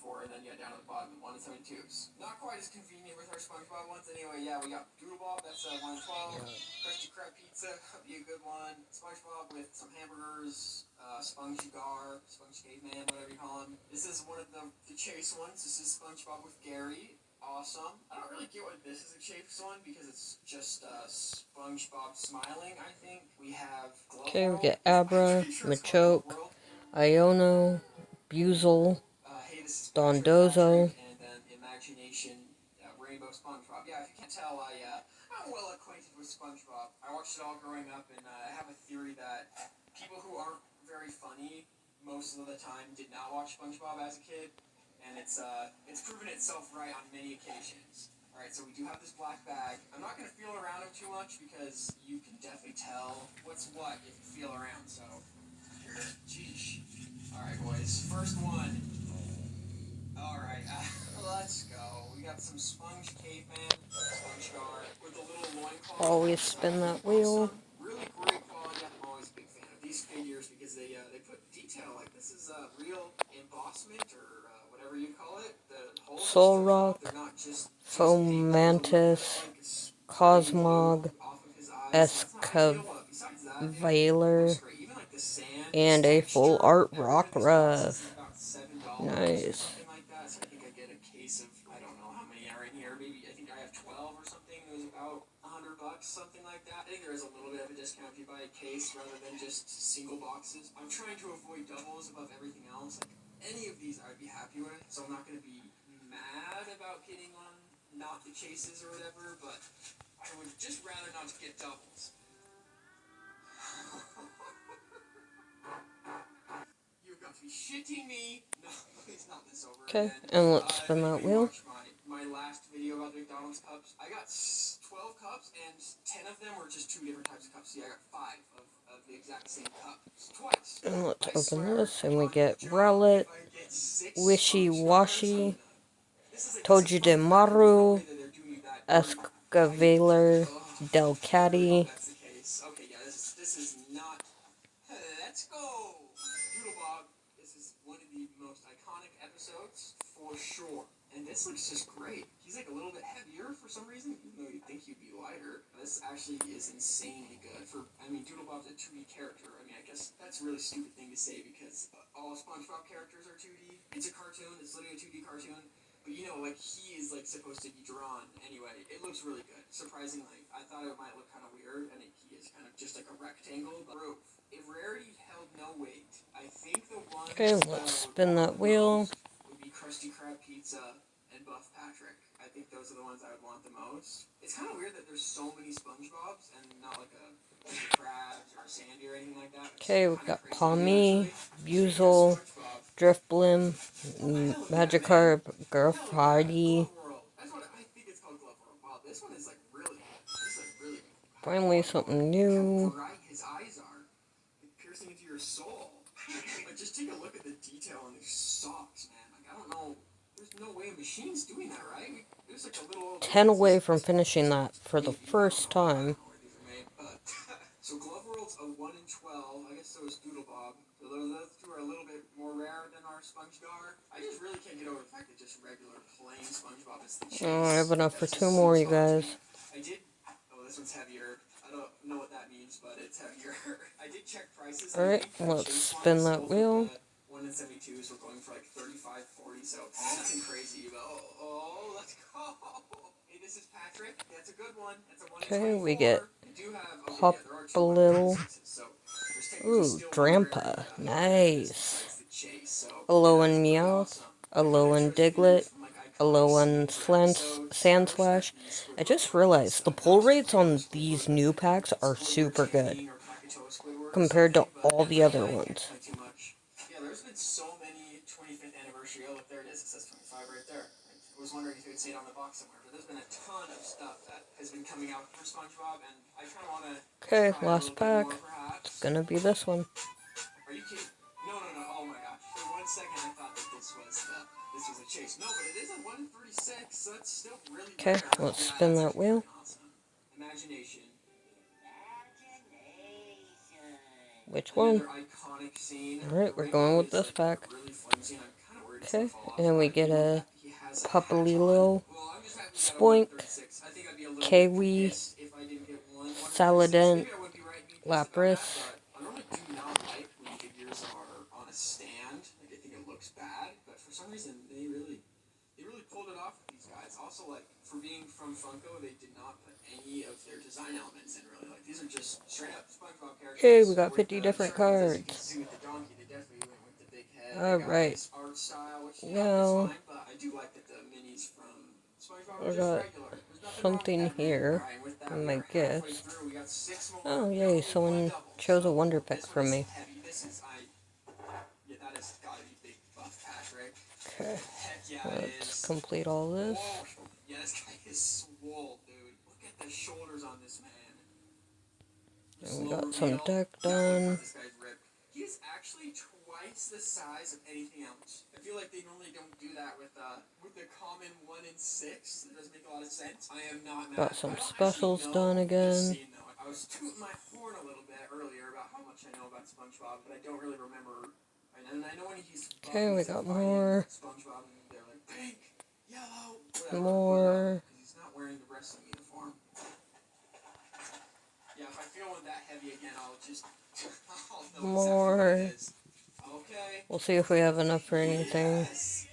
124, and then yeah, down at the bottom, the 1 and 72s. Not quite as convenient with our SpongeBob ones. Anyway, yeah, we got Doodlebob. That's 1 and 12. Krusty Krab Pizza. That'd be a good one. SpongeBob with some hamburgers. Spongy Gar, Sponge Caveman, whatever you call him. This is one of the chase ones. This is SpongeBob with Gary. Awesome. I don't really get why this is a chase one because it's just SpongeBob smiling, I think. We have Glove Okay, we World. get Abra, Pretty sure it's called Glove Machoke, World. Iono, Buzel, Hey, this is Patrick, Dondozo. and then Imagination Rainbow SpongeBob. Yeah, if you can't tell, I'm well acquainted with SpongeBob. I watched it all growing up, and I have a theory that people who aren't very funny most of the time did not watch SpongeBob as a kid, and it's proven itself right on many occasions. All right, so we do have this black bag. I'm not going to feel around him too much because you can definitely tell what's what if you feel around. So, here, geesh. All right, boys. First one. All right, let's go. We got some Sponge Caveman, Sponge Guard with a little loincloth. Always That's spin that wheel. awesome. Really great quality. I'm always a big fan of these figures because they put detail like this is real embossment or whatever you call it. The holes are still Solrock, they're not just paint. There's a little bit of Fomantis, like spray glue Cosmog, off of his eyes. So that's not ideal, but besides that, yeah, it looks Escavailer, great. Even like the sand, this and a full texture art at one Rock of these boxes is Ruff. about $7 or Nice. something like that. So I think I get a case of I don't know how many are in here. Maybe I think I have 12 or something. It was about $100, something like that. I think there is a little bit of a discount if you buy a case rather than just single boxes. I'm trying to avoid doubles above everything else. Like any of these I'd be happy with, so I'm not going to be mad about getting on not the chases or whatever, but I would just rather not get doubles. You've got to be shitting me. No, please not this over Okay, again. and let's If spin that anybody wheel. watched my last video about the McDonald's cups, I got 12 cups and 10 of them were just 2 different types of cups. See, I got 5 of the exact same cup. Twice. And let's I open swear, this, and we on get the job, Rowlet, if I get 6 Wishy sponge stars, I'm Washy, gonna... This is like, this is Toji de fun fact. There's no way Maru, that they're doing me that dirty. Escavailer, I really hope Delcatty. that's the case. Okay, yeah, this is not. Let's go, Doodlebob. This is one of the most iconic episodes for sure, and this looks just great. He's like a little bit heavier for some reason, even though you'd think he'd be lighter. This actually is insanely good. I mean, Doodlebob's a 2D character. I mean, I guess that's a really stupid thing to say because all SpongeBob characters are 2D. It's a cartoon. It's literally a 2D cartoon. But you know, like he is like supposed to be drawn anyway. It looks really good. Surprisingly, I thought it might look kind of weird, and he is kind of just like a rectangle. But if rarity held no weight, I think the ones Okay, that let's I would spin want that the wheel. most would be Krusty Krab Pizza and Buff Patrick. I think those are the ones I would want the most. It's kind of weird that there's so many SpongeBobs and not like a bunch of crabs or a Sandy or anything like that. Okay, we've got Palmy, Buzel, Driftblim, Magikarp, Garfadi. That's what I think it's called Glove World. Wow, this one is like really, this is like really. Finally something Look how new. bright his eyes are, like piercing into your soul. Like just take a look at the detail on these socks, man. Like I don't know, there's no way a machine's doing that, right? There's like a little 10 away from finishing that for the first time. where these are made, but so Glove World's a 1 in 12. I guess so is Doodle Bob. So those two are a little bit more rare than our SpongeGar. I just really can't get over the fact that just regular plain SpongeBob is the chase. Oh, I have enough for 2 more, you guys. I did. Oh, this one's heavier. I don't know what that means, but it's heavier. I did check prices. Alright, let's spin that wheel. 1 in 72s were going for like 35, 40, so nothing crazy. But let's go. Hey, this is Patrick. That's a good one. That's a 1 in 24. Okay, we get Pop a little. So Ooh, Drampa. Nice. Alolan Meowth. Alolan Diglett. Alolan Sandslash. I just realized the pull rates on these new packs are super good compared to all the other ones. Yeah, there's been so many 25th anniversary. Oh, look, there it is. It says 25 right there. I was wondering if you would see it on the box somewhere, but there's been a ton of stuff that has been coming out for SpongeBob, and I kind of want to. Okay, last pack. It's gonna be this one. Are you kidding? No. Oh my gosh. For 1 second, I thought that this was a chase. No, but it is a 136, so that's still really Okay, rare. let's spin that wheel. Awesome. Imagination. Which one? Iconic scene. Alright, we're going with this pack. Okay, and we get a Papalilo, Spoink, Kiwi, Saladin, Lapras. I normally do not like when figures are on a stand. Like, I think it looks bad, but for some reason they really pulled it off with these guys. Also, like, for being from Funko, they did not put any of their design elements in, really. Like, these are just straight up SpongeBob characters. Okay, we got 50 different cards. Alright. Now, I got something here. I guess. Oh, yay, someone chose a Wonder Pick from me. Okay, let's complete all this. Yeah, this guy is swole, dude. Look at the shoulders on this man. And we got some deck done. He is actually twice the size of anything else. I feel like they normally don't do that with the common 1 in 6. It doesn't make a lot of sense. I am not mad. Got some specials done again. I was tooting my horn a little bit earlier about how much I know about SpongeBob, but I don't really remember. And I know when he's okay, we got more. SpongeBob, and they're like pink, yellow, more. He's not wearing the wrestling uniform. Yeah, if I feel that heavy again, I'll just I'll know more. exactly what it is. Okay. We'll see if we have enough for anything. Yes.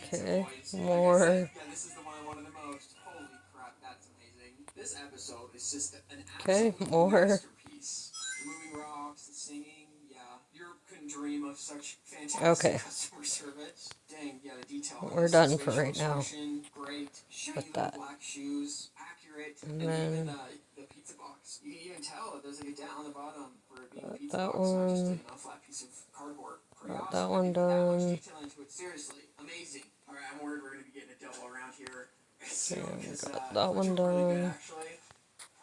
Okay, more. Yeah, this is the one I wanted the most. Holy crap, that's amazing. This episode is just an absolute masterpiece. The moving rocks, the singing, yeah. You couldn't dream of such fantastic customer service. Dang, yeah, the detail. We're done for right now. Great. With that. Black shoes, accurate, and then even the pizza box. You can even tell that there's like a dent on the bottom for it being a pizza that box, not just one. a flat piece of cardboard. Got that one done. Detail into it. Seriously, amazing. All right, I'm worried we're gonna be getting a double around here soon. Yeah, got that one done. Really good, actually.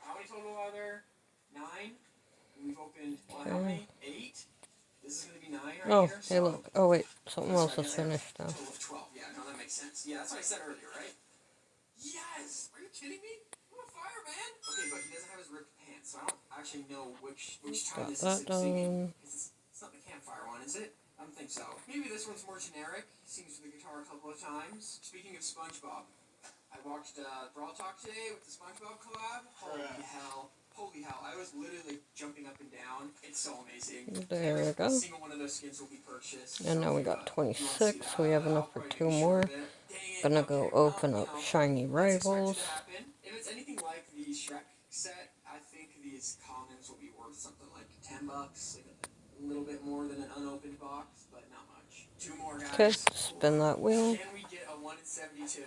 How many total are there? 9. And we've opened how many? 8. This is gonna be 9 right here. Hey, look. Oh wait, something else is finished now. Total of 12. Yeah, no, that makes sense. Yeah, that's what I said earlier, right? Yes. Are you kidding me? I'm a fireman. Okay, but he doesn't have his ripped pants, so I don't actually know which time this is singing. It's not the campfire one, is it? I don't think so. Maybe this one's more generic. He sings the guitar a couple of times. Speaking of SpongeBob, I watched Brawl Talk today with the SpongeBob collab. Holy hell. I was literally jumping up and down. It's so amazing. There we go. Every single one of those skins will be purchased. And now we got 26, so we have enough for 2 more. Gonna go open up Shiny Rivals. If it's anything like the Shrek set, I think these commons will be worth something like $10. Like a little bit more than an unopened box, but not much. 2 more guys. Okay, spin that wheel. Can we get a 1 in 72?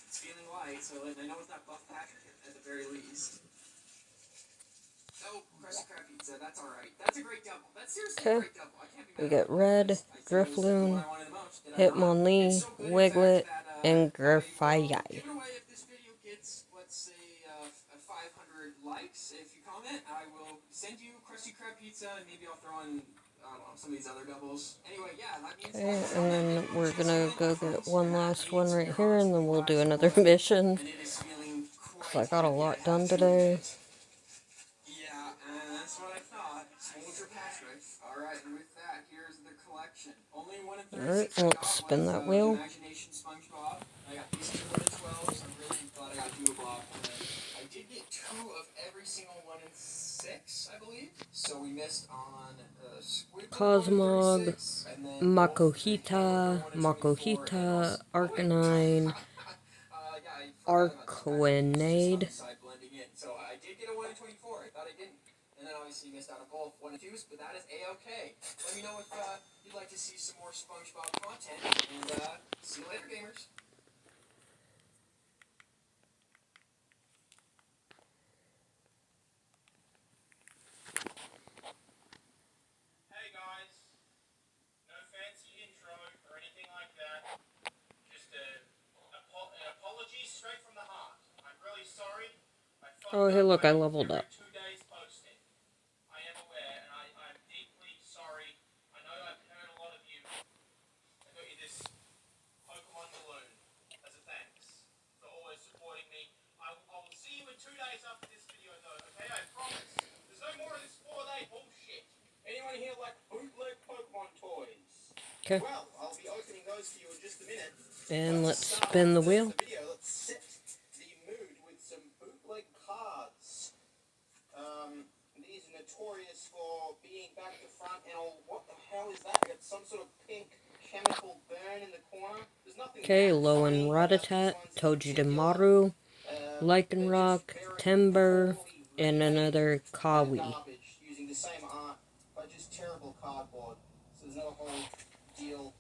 It's feeling light, so I know it's not Buff Patrick at the very least. Oh, Krusty Krab Pizza, that's alright. That's a great double. That's seriously a great double. I can't be mad. We get Red, Drifloon, Hitmonlee, Wiglet, and Grafaiai. Give it away if this video gets, let's say, 500 likes. If you comment, I will send you Krusty Krab Pizza, and maybe I'll throw in some of these other doubles. Anyway, yeah, that means Okay, and then we're gonna go get one last one right here, and then we'll do another mission. and it is feeling Cause I quite got a happy I lot have done two of today. it. Yeah, that's what I thought. Soldier Patrick. Alright, and with that, here's the collection. Only one of Alright, 36 I let's got spin was that wheel. Imagination SpongeBob. I got these two of the 12s. I'm really glad I got two of Bob. I did get two of every single one in 6, I believe. So we missed on Squidward 1 in Cosmog, 36, and then both the Hamburger Makohita, 1 in 24, and Makohita, also... Oh, wait! Arcanine, Yeah, I forgot about this. Just on Arquinade. the side blending in. So I did get a 1 in 24. I thought I didn't. And then obviously you missed out on both 1 and 2s, but that is A-okay. Let me know if you'd like to see some more SpongeBob content. And see you later, gamers. Hey guys, no fancy intro or anything like that. Just an apology straight from the heart. I'm really sorry. I Oh, fucked hey, up look, I by leveled every up. 2 days posting. I am aware, and I'm deeply sorry. I know I've hurt a lot of you. I got you this Pokemon balloon as a thanks for always supporting me. I will see you in 2 days after this video, though, okay? I promise. There's no more of this 4-day bullshit. Anyone here like bootleg Pokemon toys? Okay, Well, I'll be opening those for you in just a minute. and But to let's start spin off the the wheel. video, let's set the mood with some bootleg cards. These are notorious for being back to front, and what the hell is that? Got some sort of pink chemical burn in the corner. There's nothing Okay, that Lowen funny about these Rattata, ones in particular. Togedemaru, They're just Lycanroc, very Timber, poorly and remade another Kawi. garbage using the same art, but just terrible cardboard. So there's no whole deal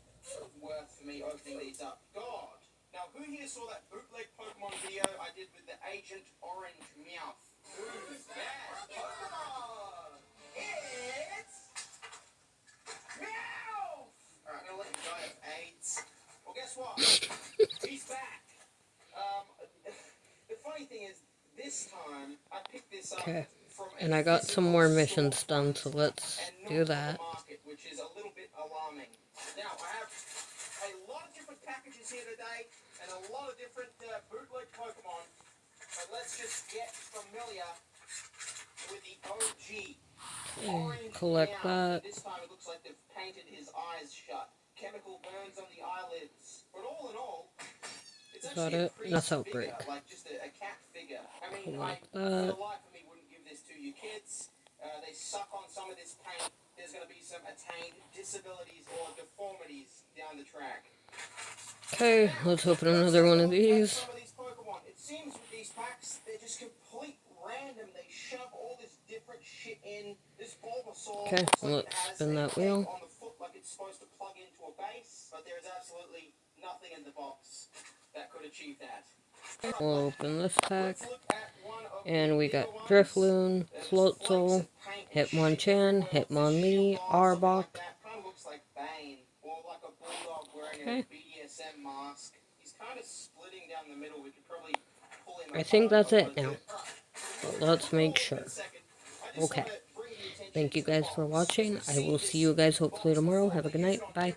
worth for me opening these up. God! Now, who here saw that bootleg Pokemon video I did with the Agent Orange Meowth? Who's that? Pokemon! It's Meowth! Alright, I'm gonna let you die of AIDS. Well, guess what? He's back. The funny thing is, this time I picked this up Okay, from a and I got some physical more missions done, storefront so let's and do not on the that. market, which is a little bit alarming. Now, I have a lot of different packages here today and a lot of different bootleg Pokemon, but let's just get familiar with the OG. Orange Collect Meow. that. This time it looks like they've painted his eyes shut. Chemical burns on the eyelids. But all in all, it's Is that actually a it? pretty That's figure, Outbreak. like just a cat figure. I mean, I, Collect for that. the life of me, wouldn't give this to you kids. They suck on some of this paint. There's going to be some attained disabilities or deformities down the track. Okay, let's open another one of these. Some of these Pokemon, it seems with these packs, they're just complete random. They shove all this different shit in. This Bulbasaur Okay, looks like it let's has spin a that peg wheel. on the foot, like it's supposed to plug into a base, but there is absolutely nothing in the box that could achieve that. We'll open this pack. Let's look at one of And the we bigger got ones. Drifloon, Just flakes Floatzel, of paint and shit Hitmonchan, everywhere. What's this, Hitmonlee, Shieldon, something Arbok. like that? Kind of looks like Bane, or like a bulldog wearing Okay, a BDSM mask. He's kind of splitting down the middle. We could probably pull him I apart think if I that's it wanted now. to. But let's make sure. Okay. Thank you guys for watching. I will see you guys hopefully tomorrow. Have a good night. Bye.